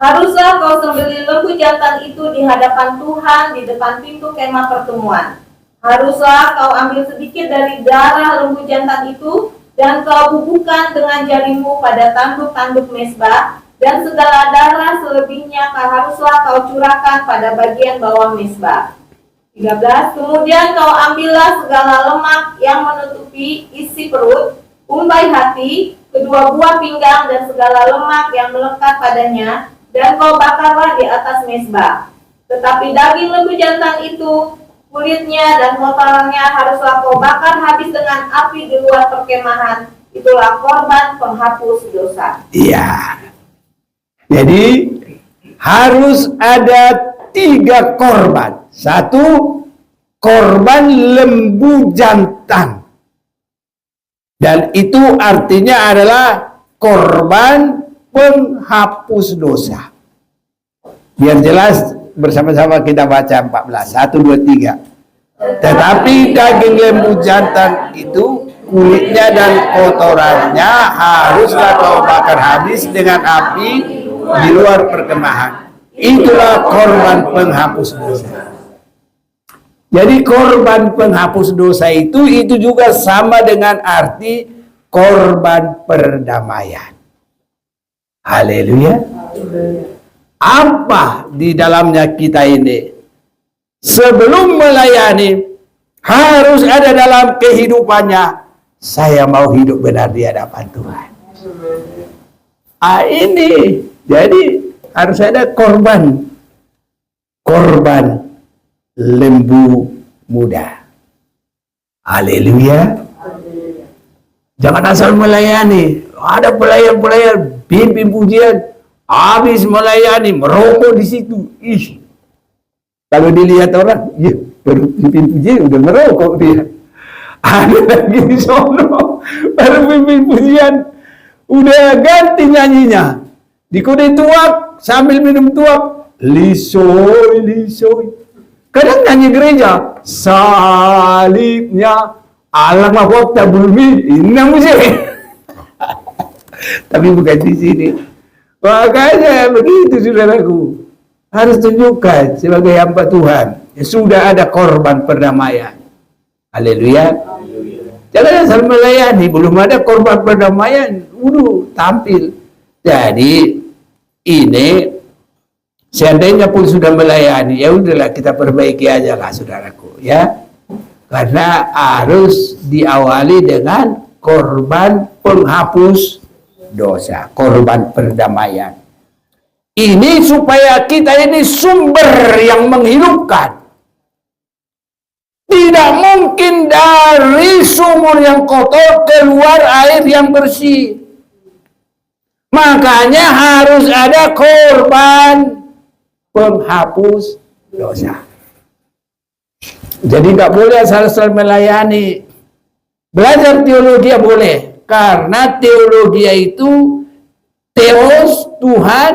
Haruslah kau sembelih lembu jantan itu di hadapan Tuhan di depan pintu kemah pertemuan. Haruslah kau ambil sedikit dari darah lembu jantan itu, dan kau bubuhkan dengan jarimu pada tanduk-tanduk mezbah, dan segala darah selebihnya haruslah kau curahkan pada bagian bawah mezbah. 13. Kemudian kau ambillah segala lemak yang menutupi isi perut, umbai hati, kedua buah pinggang, dan segala lemak yang melekat padanya, dan kau bakarlah di atas mezbah. Tetapi daging lembu jantan itu, kulitnya dan kotorannya haruslah kau bakar habis dengan api di luar perkemahan. Itulah korban penghapus dosa. Iya. Jadi harus ada 3 korban. 1, korban lembu jantan. Dan itu artinya adalah korban penghapus dosa. Biar jelas, bersama-sama kita baca 14. 1, 2, 3. Tetapi daging lembu jantan itu, kulitnya dan kotorannya haruslah kau bakar habis dengan api di luar perkemahan. Itulah korban penghapus dosa. Jadi korban penghapus dosa itu juga sama dengan arti korban perdamaian. Haleluya. Apa di dalamnya kita ini? Sebelum melayani, harus ada dalam kehidupannya, saya mau hidup benar di hadapan Tuhan. Ini jadi harus ada korban lembu muda. Haleluya. Jangan asal melayani. Ada pelayan-pelayan pimpin pujian, habis melayani merokok di situ. Ih. Kalau dilihat orang, ya baru pimpin pujian udah merokok dia. Ada lagi di sono, baru pimpin pujian udah ganti nyanyinya. Dikode tuak sambil minum tuak, lisoy lisoy. Kadang nyanyi gereja, salibnya Allah mahkota bumi inang musik. Tapi bukan di sini. Makanya begitu saudaraku, harus tunjukkan sebagai hamba Tuhan. Ya, sudah ada korban perdamaian. Haleluya. Jangan asal melayani, belum ada korban perdamaian, tampil. Jadi ini seandainya pun sudah melayani, ya udahlah kita perbaiki aja lah saudaraku, ya. Karena harus diawali dengan korban penghapus dosa, korban perdamaian. Ini supaya kita ini sumber yang menghidupkan. Tidak mungkin dari sumur yang kotor keluar air yang bersih. Makanya harus ada korban penghapus dosa. Jadi nggak boleh asal-asal melayani. Belajar teologi boleh, karena teologi itu teos Tuhan,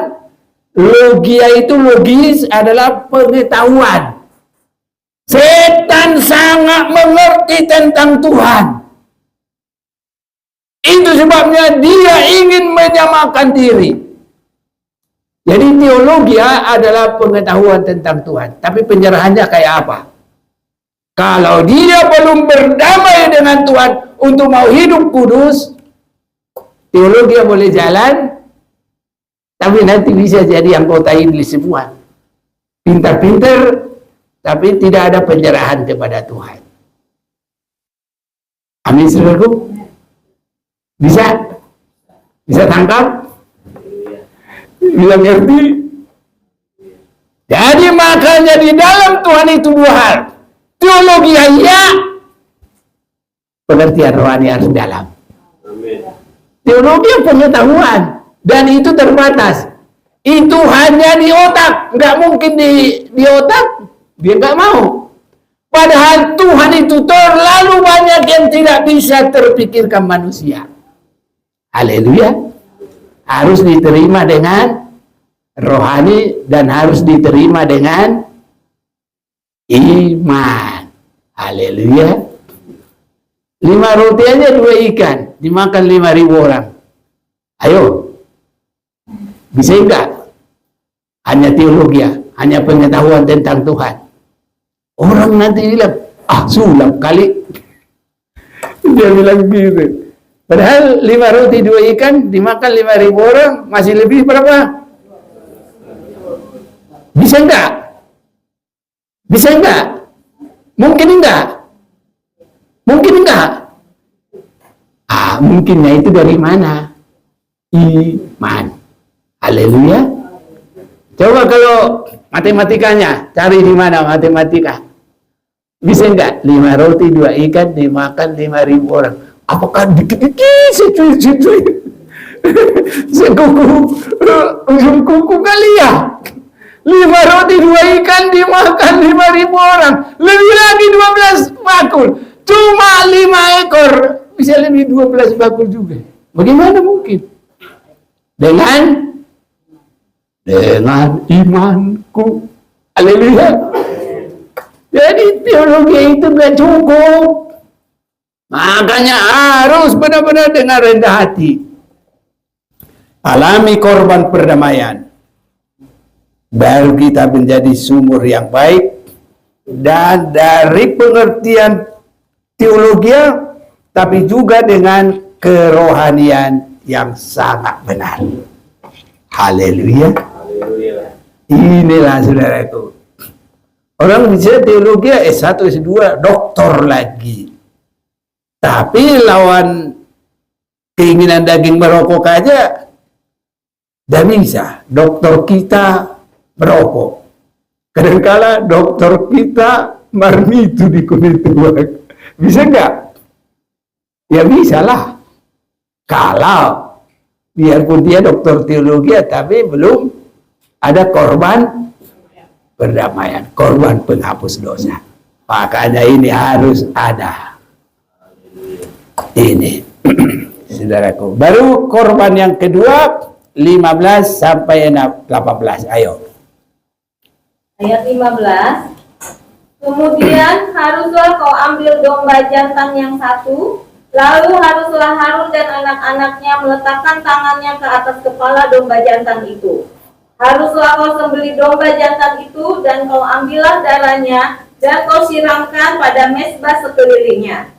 logia itu logis adalah pengetahuan. Setan sangat mengerti tentang Tuhan. Itu sebabnya dia ingin menyamakan diri. Jadi teologi adalah pengetahuan tentang Tuhan. Tapi penyerahannya kayak apa? Kalau dia belum berdamai dengan Tuhan untuk mau hidup kudus, teologi boleh jalan, tapi nanti bisa jadi anggota iblis semua. Pintar-pintar, tapi tidak ada penyerahan kepada Tuhan. Amin, saudaraku? Bisa? Bisa tangkap? Bisa ngerti? Jadi makanya di dalam Tuhan itu 2 hal. Teologi ya, pengertian rohani harus dalam. Teologi pengetahuan, dan itu terbatas. Itu hanya di otak, nggak mungkin di otak, dia nggak mau. Padahal Tuhan itu terlalu banyak yang tidak bisa terpikirkan manusia. Haleluya. Harus diterima dengan rohani dan harus diterima dengan iman. Haleluya. 5 roti aja 2 ikan dimakan 5.000 orang. Ayo, bisa enggak? Hanya teologi, hanya pengetahuan tentang Tuhan. Orang nanti bilang, Sulap kali. Dia bilang gitu. Padahal 5 roti 2 ikan dimakan 5.000 orang, masih lebih berapa? Bisa enggak? Bisa enggak? Mungkin enggak? Mungkin enggak? Mungkinnya itu dari mana? Iman. Haleluya. Coba kalau matematikanya, cari di mana matematika? Bisa enggak? 5 roti 2 ikan dimakan 5.000 orang. Apakah dikit-dikit secuil-secuil? Ujung kuku kali ya? 5 roti 2 ikan dimakan 5.000 orang. Lebih lagi 12 bakul. Cuma 5 ekor. Bisa lebih 12 bakul juga. Bagaimana mungkin? Dengan imanku. Haleluya. Jadi teologi itu gak cukup. Makanya harus benar-benar dengan rendah hati. Alami korban perdamaian. Baru kita menjadi sumur yang baik. Dan dari pengertian teologi, tapi juga dengan kerohanian yang sangat benar. Haleluya. Inilah saudaraku. Orang bisa teologi S1, S2, doktor lagi. Tapi lawan keinginan daging merokok aja, tidak bisa. Dokter kita merokok. Kadangkala dokter kita marmitu di kulit tuak. Bisa enggak? Ya bisa lah. Kalau biarpun dia dokter teologi, tapi belum ada korban perdamaian, korban penghapus dosa. Makanya ini harus ada. Ini saudaraku. Baru korban yang kedua 15 sampai 18. Ayo. Ayat 15. Kemudian haruslah kau ambil domba jantan yang satu, lalu haruslah Harun dan anak-anaknya meletakkan tangannya ke atas kepala domba jantan itu. Haruslah kau sembelih domba jantan itu, dan kau ambillah darahnya dan kau siramkan pada mezbah sekelilingnya.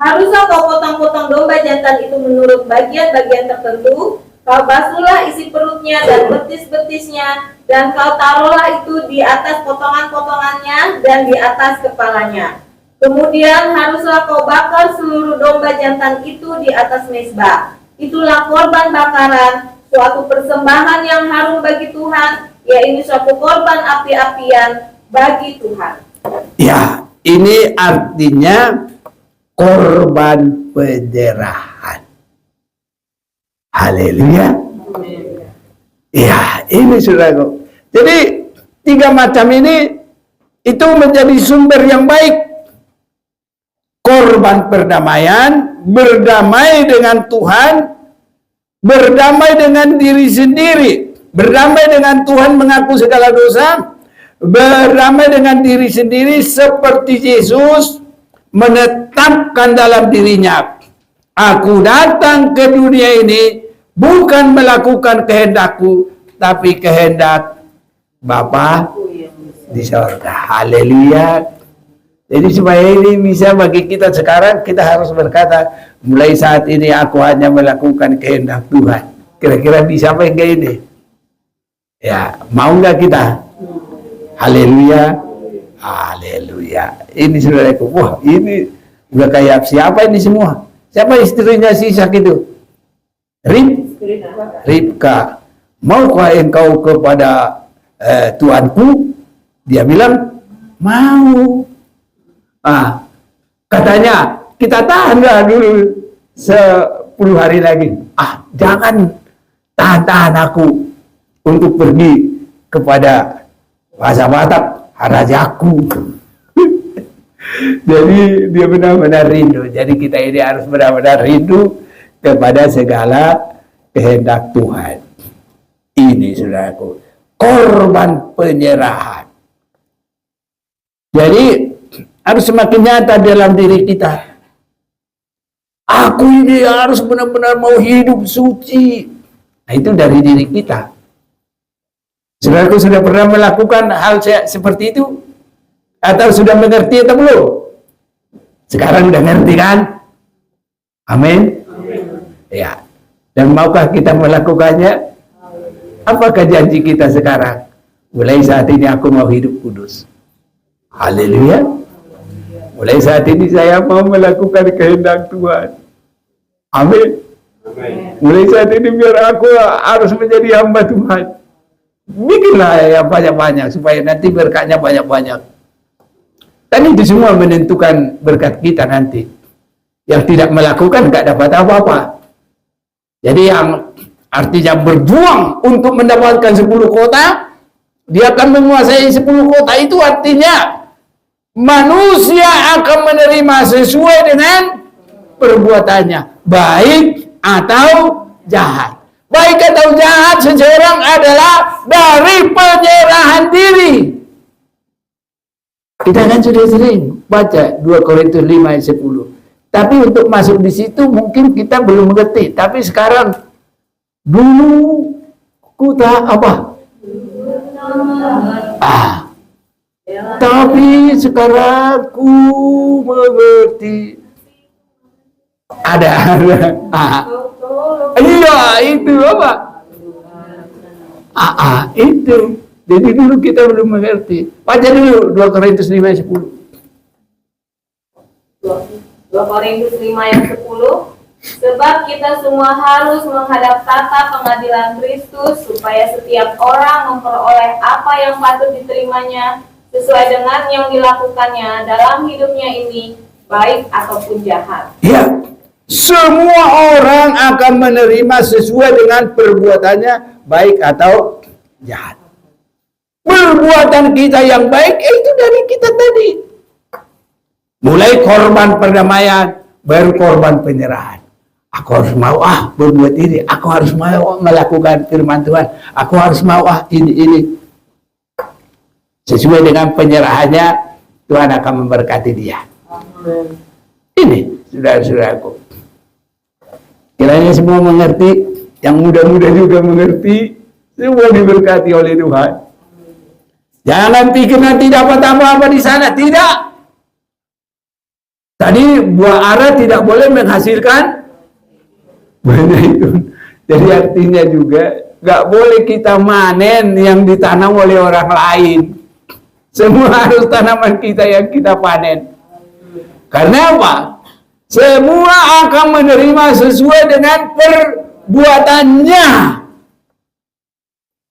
Haruslah kau potong-potong domba jantan itu menurut bagian-bagian tertentu. Kau basuhlah isi perutnya dan betis-betisnya, dan kau taruhlah itu di atas potongan-potongannya dan di atas kepalanya. Kemudian haruslah kau bakar seluruh domba jantan itu di atas mezbah. Itulah korban bakaran, suatu persembahan yang harum bagi Tuhan, yaitu suatu korban api-apian bagi Tuhan. Ya, ini artinya korban penyerahan. Haleluya. Ya, ini saudaraku. Jadi 3 macam ini itu menjadi sumber yang baik. Korban perdamaian, berdamai dengan Tuhan, berdamai dengan diri sendiri, berdamai dengan Tuhan mengaku segala dosa, berdamai dengan diri sendiri seperti Yesus menetapkan dalam dirinya, aku datang ke dunia ini bukan melakukan kehendakku, tapi kehendak Bapa di sorga. Haleluya. Jadi supaya ini bisa bagi kita sekarang, kita harus berkata, mulai saat ini aku hanya melakukan kehendak Tuhan. Kira-kira bisa apa enggak ini? Ya, mau nggak kita? Haleluya. Haleluya. Ini saudaraku, wah ini udah kayak siapa ini semua? Siapa istrinya si Ishak itu? Ribka. Maukah engkau kepada tuanku? Dia bilang, mau. Katanya, kita tahan dulu 10 hari lagi. Jangan tahan aku untuk pergi kepada Raja Batak, rajaku. Jadi dia benar-benar rindu. Jadi kita ini harus benar-benar rindu kepada segala kehendak Tuhan. Ini saudaraku, korban penyerahan. Jadi harus semakin nyata dalam diri kita. Aku ini harus benar-benar mau hidup suci. Nah, itu dari diri kita. Saudaraku sudah pernah melakukan hal seperti itu? Atau sudah mengerti atau belum? Sekarang udah ngerti kan? Amin. Ya. Dan maukah kita melakukannya? Apakah janji kita sekarang? Mulai saat ini aku mau hidup kudus. Haleluya. Mulai saat ini saya mau melakukan kehendak Tuhan. Amin. Mulai saat ini biar aku harus menjadi hamba Tuhan. Bikinlah yang banyak-banyak supaya nanti berkatnya banyak-banyak. Dan itu semua menentukan berkat kita nanti. Yang tidak melakukan gak dapat apa-apa. Jadi yang artinya berjuang untuk mendapatkan 10 kota, dia akan menguasai 10 kota, itu artinya manusia akan menerima sesuai dengan perbuatannya, baik atau jahat. Baik atau jahat seseorang adalah dari penyerahan diri. Kita kan sudah sering baca 2 Korintus 5 ayat 10. Tapi untuk masuk di situ mungkin kita belum mengerti. Tapi sekarang dulu ku tak apa? Tapi sekarang ku mengerti. Ada. Iya, itu apa? Itu. Jadi dulu kita belum mengerti. Baca dulu 2 Korintus 5 ayat 10. 2 Korintus 5 ayat 10. Sebab kita semua harus menghadap tata pengadilan Kristus, supaya setiap orang memperoleh apa yang patut diterimanya sesuai dengan yang dilakukannya dalam hidupnya ini, baik ataupun jahat. Ya, semua orang akan menerima sesuai dengan perbuatannya, baik atau jahat. Perbuatan kita yang baik itu dari kita tadi. Mulai korban perdamaian, baru korban penyerahan. Aku harus mau berbuat ini, aku harus mau melakukan firman Tuhan, aku harus mau ini. Sesuai dengan penyerahannya, Tuhan akan memberkati dia. Amin. Ini saudara-saudaraku. Kiranya semua mengerti, yang muda-muda juga mengerti, semua diberkati oleh Tuhan. Jangan pikir nanti dapat apa-apa di sana, tidak. Tadi buah ara tidak boleh menghasilkan banyak itu. Jadi artinya juga nggak boleh kita manen yang ditanam oleh orang lain. Semua harus tanaman kita yang kita panen. Karena apa? Semua akan menerima sesuai dengan perbuatannya.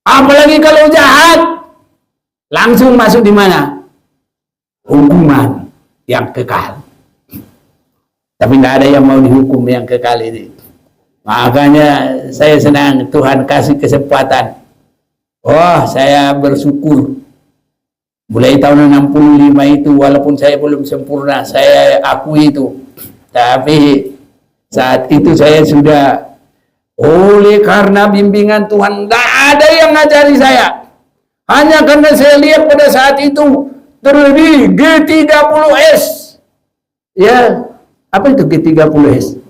Apalagi kalau jahat, langsung masuk di mana? Hukuman yang kekal. Tapi tidak ada yang mau dihukum yang kekal ini. Makanya saya senang Tuhan kasih kesempatan. Saya bersyukur. Mulai tahun 65 itu, walaupun saya belum sempurna, saya akui itu. Tapi saat itu saya sudah, oleh karena bimbingan Tuhan, tidak ada yang ngajari saya. Hanya karena saya lihat pada saat itu terlebih G30S. Ya. Apa itu G30S?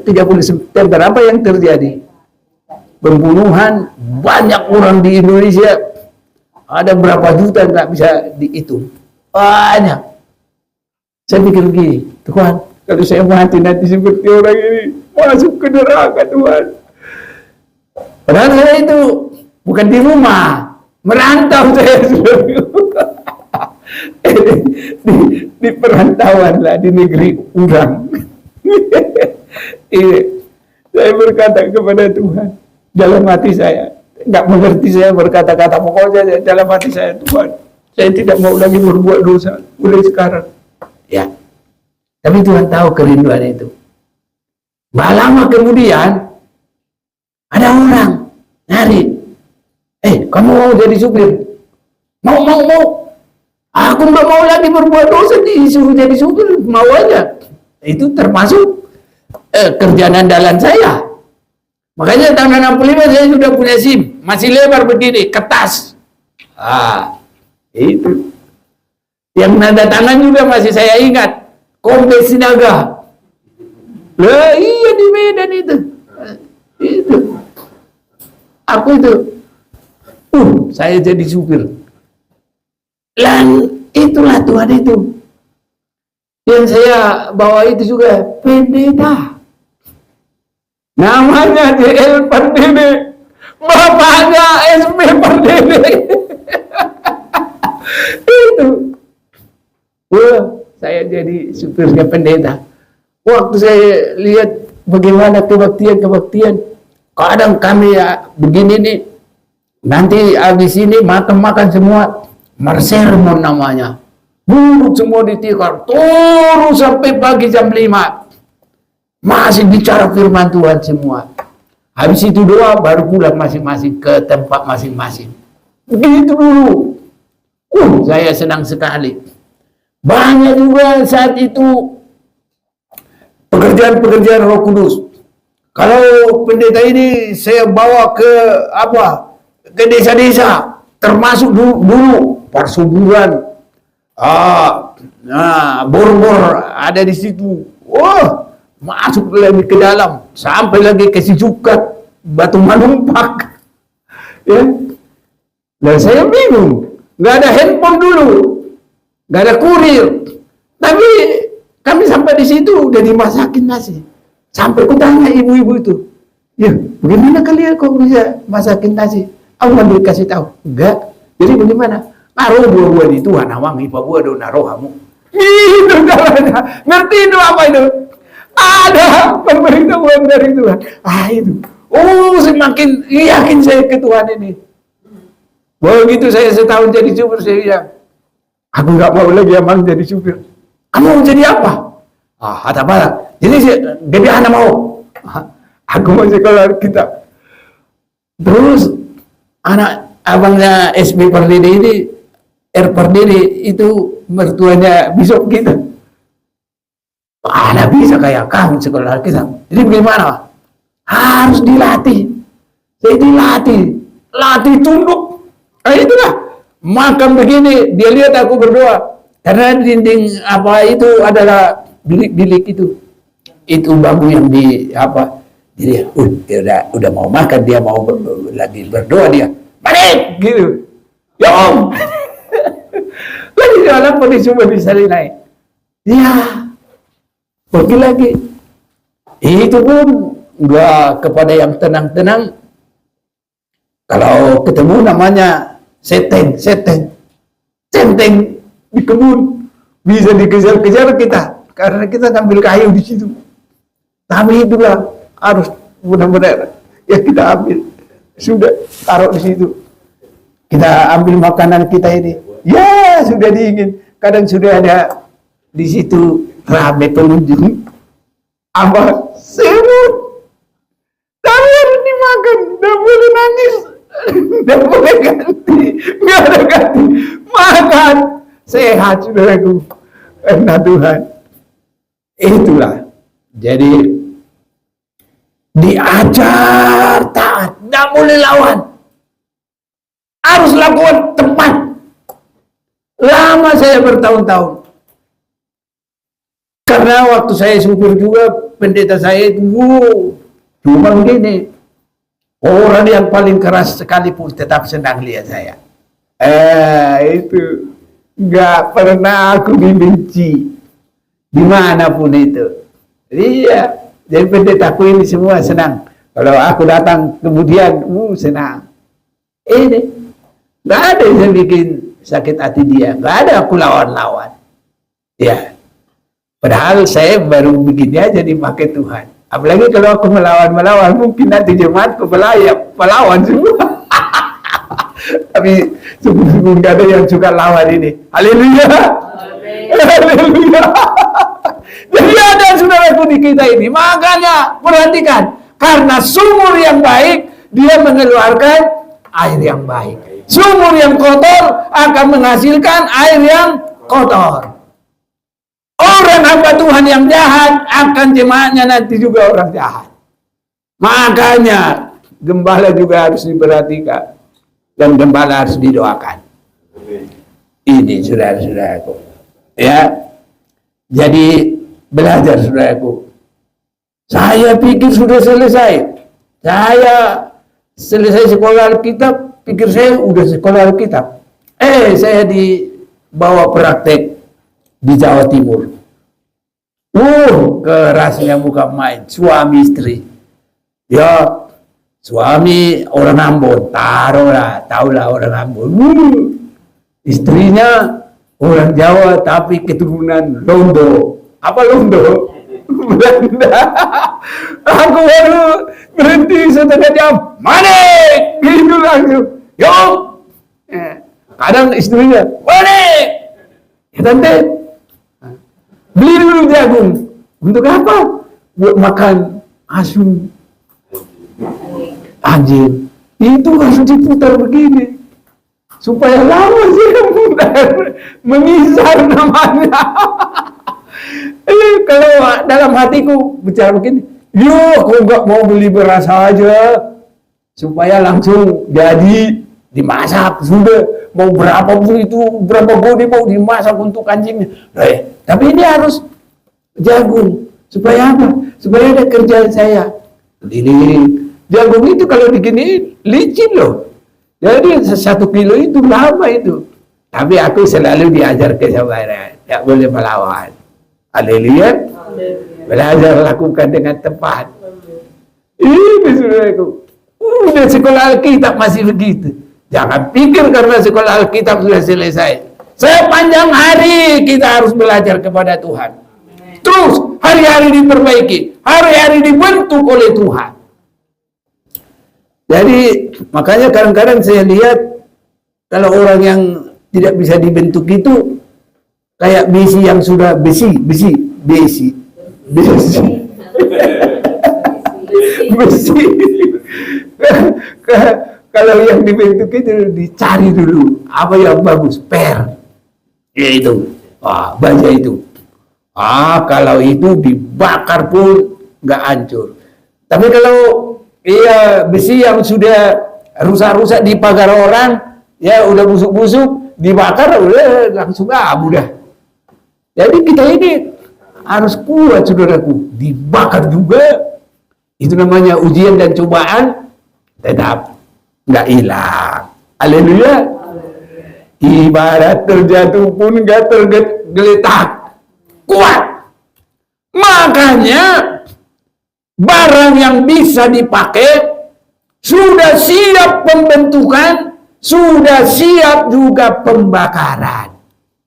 30 September. Apa yang terjadi? Pembunuhan banyak orang di Indonesia. Ada berapa juta nggak bisa dihitung. Banyak. Saya pikir begini, Tuhan, kalau saya mati nanti seperti orang ini, masuk ke neraka Tuhan. Padahal saya itu bukan di rumah, merantau saya sudah. di perantauan lah, di negeri orang. Saya berkata kepada Tuhan dalam hati saya, nggak mengerti saya berkata-kata, pokoknya dalam hati saya, Tuhan, saya tidak mau lagi berbuat dosa mulai sekarang. Ya, tapi Tuhan tahu kerinduan itu. Nggak lama kemudian ada orang nyari, kamu mau jadi supir? Mau. Aku nggak mau lagi berbuat dosa, disuruh jadi supir, mau aja. Itu termasuk kerjaan andalan saya. Makanya tahun 65 saya sudah punya SIM, masih lebar begini, kertas. Itu. Yang nada tangan juga masih saya ingat, Kombes Sinaga. Lah iya di Medan itu. Itu. Aku itu. Saya jadi supir. Dan itulah Tuhan itu. Yang saya bawa itu juga pendeta. Namanya JL Pardede. Bapaknya SB Pardede. Itu. Wah, saya jadi supirnya pendeta. Waktu saya lihat bagaimana kebaktian, kadang kami ya begini nih, nanti habis ini makan semua, marsermon namanya, duduk semua di tikar, turun sampai pagi jam 5, masih bicara firman Tuhan semua. Habis itu doa baru pulang masing-masing ke tempat masing-masing. Begitu dulu. Saya senang sekali. Banyak juga saat itu pekerjaan Roh Kudus. Kalau pendeta ini saya bawa ke desa-desa, termasuk dulu persuburan, bor-bor ada di situ. Masuk lagi ke dalam, sampai lagi ke Sijukat, Batu Manumpak. Ya. Dan saya bingung, nggak ada handphone dulu, nggak ada kurir, tapi kami sampai di situ udah dimasakin nasi. Sampai ku tanya ibu-ibu itu, ya bagaimana kalian kok bisa masakin nasi? Aku nggak dikasih tahu. Enggak. Jadi bagaimana? Naruh buah-buah di Tuhan, awang ipa buah do naruh kamu. Itu caranya. Ngerti itu apa itu? Ada pemberitahuan dari Tuhan. Itu. Semakin yakin saya ke Tuhan ini. Begitu saya setahun jadi supir, saya bilang, aku nggak mau lagi amal jadi supir. Kamu mau jadi apa? Kata apa? Jadi gede anak mau. Aku mau sekolah kita. Terus anak abangnya SB Pardede ini, Pardede itu mertuanya bisop kita. Anak bisa kayak kamu sekolah kita. Jadi bagaimana? Harus dilatih. Saya dilatih. Latih tunduk. Itulah. Makan begini, dia lihat aku berdoa. Karena dinding itu adalah bilik-bilik itu. Itu bambu yang dia udah mau makan, dia mau lagi berdoa dia. Balik! Gitu. Ya Om! Lagi dalam kondisi cuma bisa naik. Ya. Pergi lagi. Itu pun enggak kepada yang tenang-tenang. Kalau ketemu namanya seteng di kebun, bisa dikejar-kejar kita karena kita ngambil kayu di situ. Tapi itulah harus benar-benar ya kita ambil, sudah taruh di situ. Kita ambil makanan kita ini, ya sudah dingin. Kadang sudah ada di situ rame pengunjung, semut, tapi harus dimakan, tidak boleh nangis, tidak boleh ganti, nggak ada ganti, makan. Sehat saudaraku, karena Tuhan. Itulah. Jadi diajar taat, tidak boleh lawan. Harus lakukan tepat. Lama saya bertahun-tahun. Karena waktu saya supir juga, pendeta saya itu cuma gini. Orang yang paling keras sekalipun tetap senang lihat saya. Itu. Nggak pernah aku dibenci dimanapun itu. Iya, jadi pendetaku ini semua senang. Kalau aku datang kemudian, senang. Ini nggak ada yang bikin sakit hati dia, nggak ada aku lawan-lawan. Ya, padahal saya baru begini aja dipakai Tuhan. Apalagi kalau aku melawan, mungkin nanti jemaatku pelawan semua. Tapi sungguh-sungguh nggak ada yang suka lawan ini. Haleluya. Haleluya. Jadi ada saudaraku di kita ini. Makanya perhatikan, karena sumur yang baik dia mengeluarkan air yang baik. Sumur yang kotor akan menghasilkan air yang kotor. Orang hamba Tuhan yang jahat akan jemaatnya nanti juga orang jahat. Makanya gembala juga harus diperhatikan. Dan gembala harus didoakan. Ini saudara-saudaraku. Ya. Jadi belajar saudaraku. Saya pikir sudah selesai. Saya selesai sekolah Alkitab, pikir saya udah sekolah Alkitab. Saya dibawa praktek di Jawa Timur. Kerasnya bukan main. Suami istri. Ya, suami orang Ambon, tahulah orang Ambon. Istrinya orang Jawa tapi keturunan Londo. Apa Londo? Belanda. Aku baru berhenti setengah jam. Manik! Gitu langsung. Yuk! Kadang istrinya, Manik! Ya tante, beli dulu jagung. Untuk apa? Buat makan asum anjing. Itu harus diputar begini. Supaya lama sih memutar. Mengisar namanya. Kalau dalam hatiku bicara begini, yuk aku nggak mau beli beras aja. Supaya langsung jadi dimasak. Sudah mau berapa pun itu, berapa gode mau dimasak untuk anjingnya. Tapi ini harus jagung. Supaya apa? Supaya ada kerjaan saya. Ini jagung itu kalau diginiin licin loh. Jadi 1 kilo itu lama itu. Tapi aku selalu diajar kesabaran. Tak boleh melawan. Haleluya. Belajar lakukan dengan tepat. Ini saudaraku. Udah sekolah Alkitab masih begitu. Jangan pikir karena sekolah Alkitab sudah selesai. Sepanjang hari kita harus belajar kepada Tuhan. Terus hari-hari diperbaiki. Hari-hari dibentuk oleh Tuhan. Jadi makanya kadang-kadang saya lihat kalau orang yang tidak bisa dibentuk itu kayak besi yang sudah besi. Kalau yang dibentuk itu dicari dulu apa yang bagus, ya itu, baja itu. Kalau itu dibakar pun nggak hancur. Tapi kalau besi yang sudah rusak-rusak di pagar orang, ya udah busuk-busuk, dibakar udah langsung abu dah. Jadi kita ini harus kuat saudaraku, dibakar juga. Itu namanya ujian dan cobaan, tetap nggak hilang. Haleluya. Ibarat terjatuh pun nggak tergeletak, kuat. Makanya barang yang bisa dipakai sudah siap pembentukan, sudah siap juga pembakaran,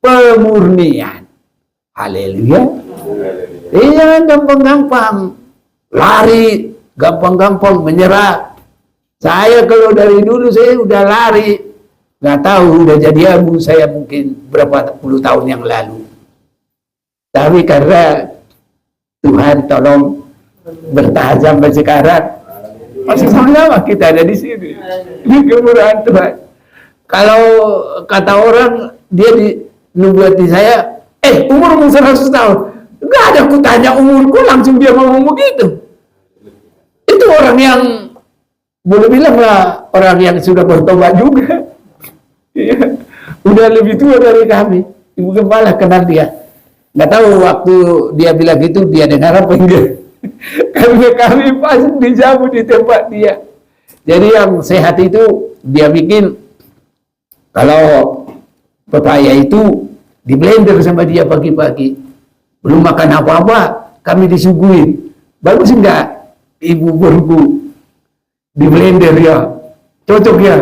pemurnian. Haleluya. Jangan gampang-gampang lari, gampang-gampang menyerah. Saya kalau dari dulu saya udah lari, nggak tahu udah jadi abu saya mungkin berapa puluh tahun yang lalu. Tapi karena Tuhan tolong bertahan sampai sekarang, masih sama kita ada di sini. Ini kemurahan Tuhan. Kalau kata orang dia nubuati saya, umurmu 100 tahun. Enggak ada aku tanya umurku, langsung dia ngomong begitu. Itu orang yang boleh bilang lah orang yang sudah bertobat juga. Ya, udah lebih tua dari kami. Ibu Gembala kenal dia. Nggak tahu waktu dia bilang gitu dia dengar apa enggak. Karena kami pas dijamu di tempat dia. Jadi yang sehat itu dia bikin kalau pepaya itu di blender sama dia pagi-pagi. Belum makan apa-apa, kami disuguhin. Bagus enggak ibu berku di blender ya? Cocok ya?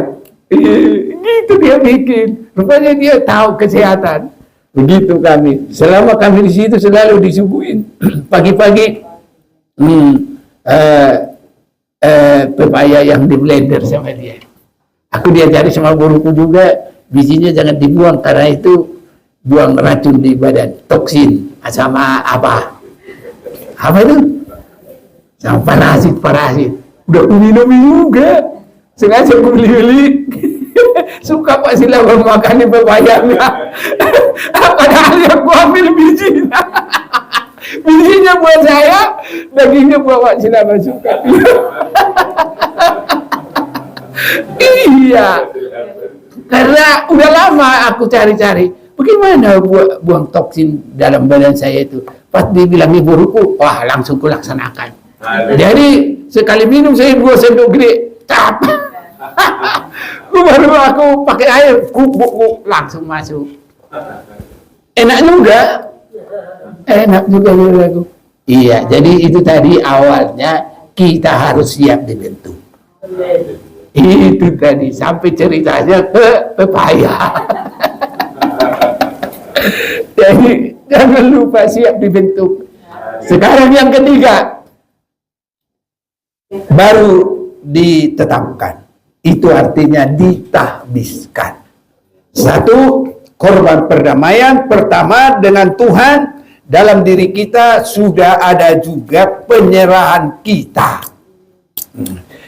Gitu dia bikin. Rupanya dia tahu kesehatan. Begitu kami. Selama kami di situ selalu disuguhin pagi-pagi pepaya yang di blender sama dia. Aku diajari sama guruku juga, bijinya jangan dibuang karena itu buang racun di badan, toksin sama apa itu? Sama parasit. Udah aku minum juga. Sengaja aku beli. Suka Pak Sila makan pepayanya. Padahal yang aku ambil bijinya. Bijinya buat saya, dagingnya buat Pak Sila suka. Iya. Karena udah lama aku cari-cari. Bagaimana buang toksin dalam badan saya itu? Pas dibilang ibu ruku, wah langsung kulaksanakan. Jadi sekali minum saya 2 sendok gede, cap. Baru aku pakai air, langsung masuk. Enak juga. Enak juga lagu. Iya, jadi itu tadi awalnya kita harus siap dibentuk. Itu tadi sampai ceritanya ke pepaya. Jadi jangan lupa siap dibentuk. Sekarang yang ketiga baru ditetapkan. Itu artinya ditahbiskan. Satu, korban perdamaian pertama dengan Tuhan. Dalam diri kita sudah ada juga penyerahan kita.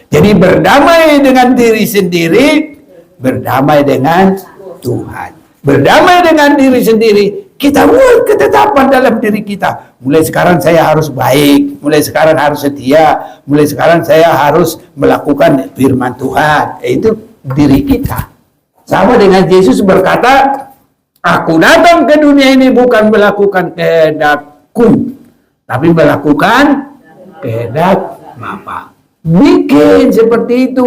Jadi berdamai dengan diri sendiri, berdamai dengan Tuhan. Berdamai dengan diri sendiri, kita buat ketetapan dalam diri kita. Mulai sekarang saya harus baik, mulai sekarang harus setia, mulai sekarang saya harus melakukan firman Tuhan. Itu diri kita. Sama dengan Yesus berkata, aku datang ke dunia ini bukan melakukan kehendakku, tapi melakukan kehendak Bapa. Bikin seperti itu,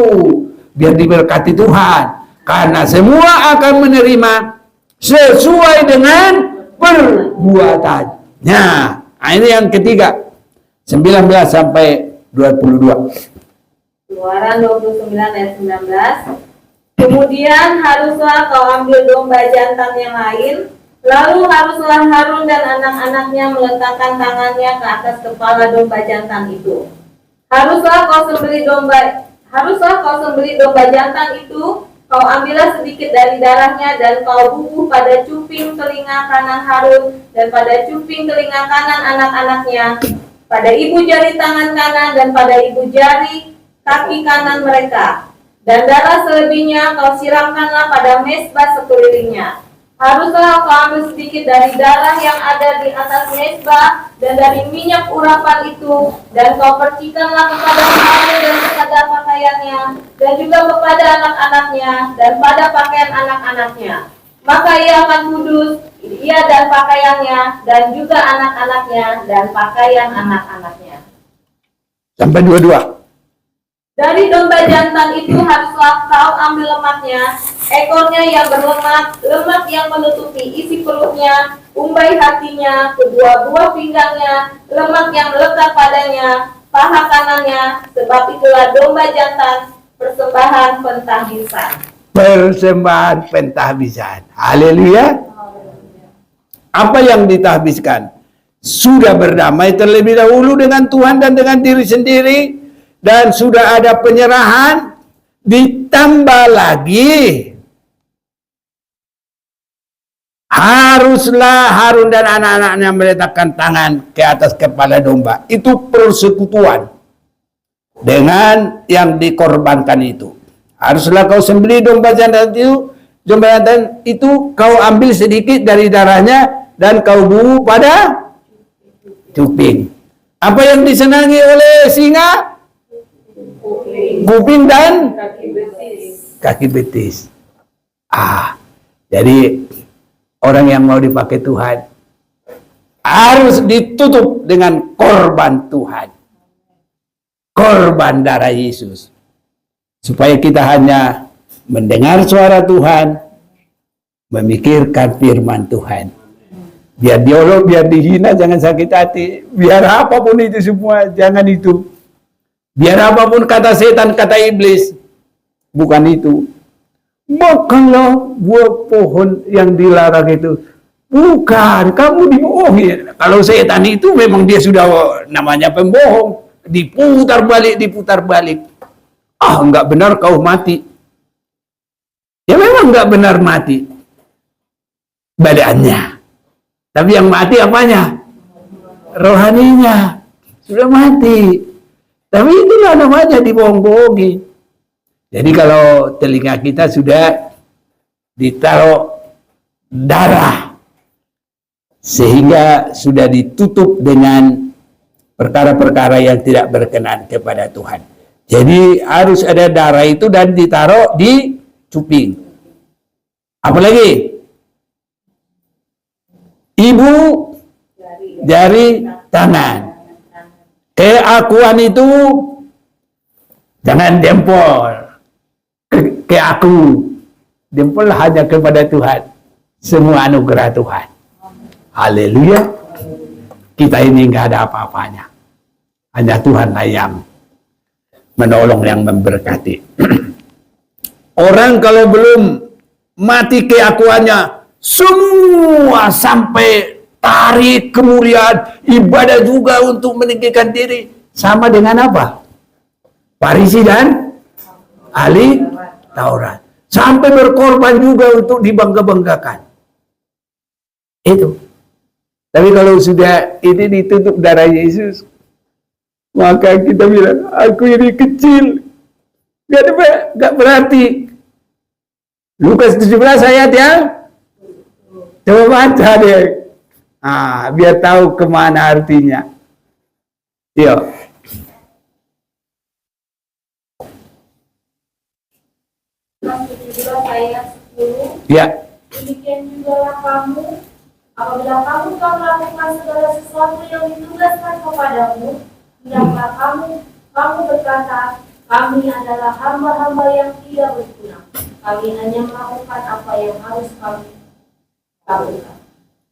biar diberkati Tuhan. Karena semua akan menerima sesuai dengan perbuatannya. Nah, ini yang ketiga, 19 sampai 22. Keluaran 29 ayat 19. Kemudian haruslah kau ambil domba jantan yang lain, lalu haruslah Harun dan anak-anaknya meletakkan tangannya ke atas kepala domba jantan itu. Haruslah kau sembelih domba jantan itu, kau ambillah sedikit dari darahnya dan kau bubuh pada cuping telinga kanan Harun dan pada cuping telinga kanan anak-anaknya, pada ibu jari tangan kanan dan pada ibu jari kaki kanan mereka. Dan darah selebihnya kau siramkanlah pada mezbah sekelilingnya. Haruslah kau ambil sedikit dari darah yang ada di atas mezbah dan dari minyak urapan itu, dan kau percikanlah kepada Harun dan kepada pakaiannya, dan juga kepada anak-anaknya dan pada pakaian anak-anaknya. Maka ia akan kudus, ia dan pakaiannya, dan juga anak-anaknya dan pakaian anak-anaknya. Sampai 22. Dari domba jantan itu haruslah kau ambil lemaknya, ekornya yang berlemak, lemak yang menutupi isi perutnya, umbai hatinya, kedua buah pinggangnya, lemak yang melekat padanya, paha kanannya, sebab itulah domba jantan persembahan pentahbisan. Persembahan pentahbisan. Haleluya. Apa yang ditahbiskan? Sudah berdamai terlebih dahulu dengan Tuhan dan dengan diri sendiri. Dan sudah ada penyerahan, ditambah lagi haruslah Harun dan anak-anaknya meletakkan tangan ke atas kepala domba. Itu persekutuan dengan yang dikorbankan itu. Haruslah kau sembelih domba jantan itu, kau ambil sedikit dari darahnya dan kau bubuh pada cuping. Apa yang disenangi oleh singa? Kuping dan kaki betis. Jadi orang yang mau dipakai Tuhan harus ditutup dengan korban Tuhan, korban darah Yesus, supaya kita hanya mendengar suara Tuhan, memikirkan firman Tuhan. Biar diolok, biar dihina, jangan sakit hati. Biar apapun itu semua, jangan itu. Biar apapun kata setan, kata iblis, bukan itu. Makanlah buah pohon yang dilarang itu. Bukan, kamu dibohongi. Kalau setan itu memang dia sudah namanya pembohong. Diputar balik. Enggak benar kau mati. Ya memang enggak benar mati badannya. Tapi yang mati apanya? Rohaninya. Sudah mati. Tapi itulah namanya dibohong-bohongi. Jadi kalau telinga kita sudah ditaruh darah, sehingga sudah ditutup dengan perkara-perkara yang tidak berkenan kepada Tuhan. Jadi harus ada darah itu dan ditaruh di cuping. Apalagi? Ibu jari tangan. Keakuan itu jangan dempol ke aku. Dempol hanya kepada Tuhan. Semua anugerah Tuhan. Haleluya. Kita ini nggak ada apa-apanya. Hanya Tuhanlah yang menolong, yang memberkati. Orang kalau belum mati keakuannya, semua sampai tarik kemuliaan, ibadah juga untuk meninggikan diri. Sama dengan apa? Farisi dan ahli Taurat. Sampai berkorban juga untuk dibangga-banggakan. Itu. Tapi kalau sudah ini ditutup darah Yesus, maka kita bilang, aku ini kecil. Gak berarti. Lukas 17 ayat ya. Coba baca deh. Biar tahu kemana artinya. Yuk. Ayat 10. Ya. Demikian juga kamu, apabila kamu telah melakukan segala sesuatu yang ditugaskan kepadamu, hendaklah kamu berkata, kami adalah hamba-hamba yang tidak berguna. Kami hanya melakukan apa yang harus kami lakukan.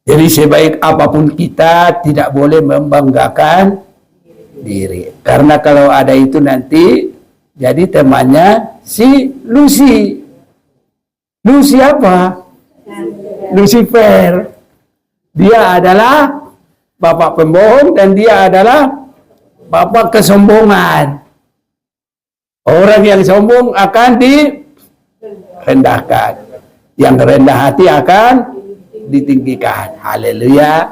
Jadi sebaik apapun kita tidak boleh membanggakan diri. Karena kalau ada itu nanti jadi temannya si Lucy. Lucy apa? Lucifer. Dia adalah bapak pembohong dan dia adalah bapak kesombongan. Orang yang sombong akan direndahkan. Yang rendah hati akan ditinggikan. Haleluya.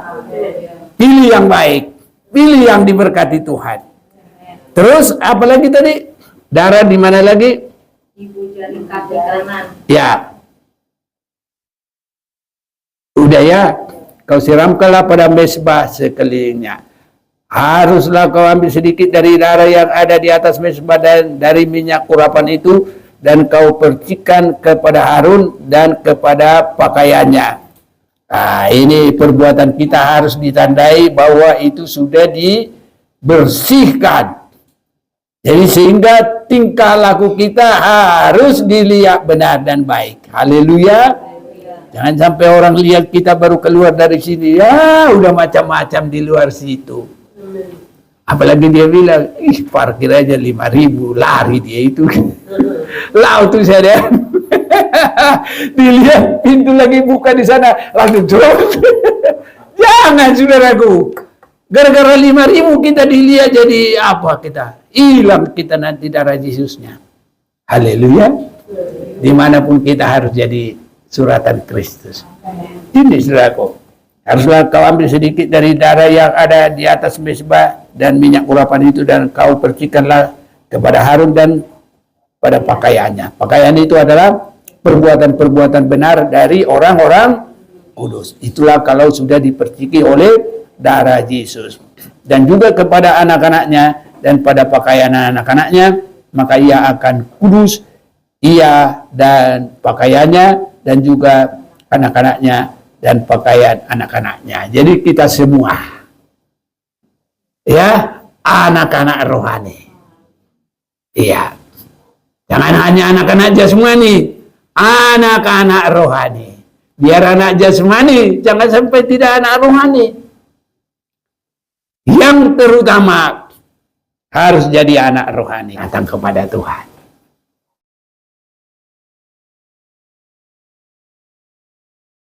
Pilih yang baik. Pilih yang diberkati Tuhan. Terus apalagi tadi? Darah di mana lagi? Ibu jari kaki kanan. Ya. Udah ya. Kau siramkanlah pada mezbah sekelilingnya. Haruslah kau ambil sedikit dari darah yang ada di atas mezbah dan dari minyak urapan itu, dan kau percikan kepada Harun dan kepada pakaiannya. Nah, ini perbuatan kita harus ditandai bahwa itu sudah dibersihkan. Jadi sehingga tingkah laku kita harus dilihat benar dan baik. Haleluya. Jangan sampai orang lihat kita baru keluar dari sini, ya udah macam-macam di luar situ. Apalagi dia bilang, parkir aja 5.000, lari dia itu. Lau tuh saya. Dilihat pintu lagi buka di sana, langsung terus. Jangan saudaraku. Gara-gara 5.000 kita dilihat jadi apa kita? Hilang kita nanti darah Yesusnya. Haleluya. Dimanapun kita harus jadi suratan Kristus. Ini saudaraku. Haruslah kau ambil sedikit dari darah yang ada di atas mezbah dan minyak urapan itu, dan kau percikanlah kepada Harun dan pada pakaiannya. Pakaian itu adalah perbuatan-perbuatan benar dari orang-orang kudus. Itulah kalau sudah diperciki oleh darah Yesus. Dan juga kepada anak-anaknya dan pada pakaian anak-anaknya, maka ia akan kudus, ia dan pakaiannya, dan juga anak-anaknya dan pakaian anak-anaknya. Jadi kita semua, ya, anak-anak rohani. Iya. Jangan hanya anak-anak jasmani, anak-anak rohani. Biar anak jasmani, jangan sampai tidak anak rohani. Yang terutama harus jadi anak rohani, datang kepada Tuhan.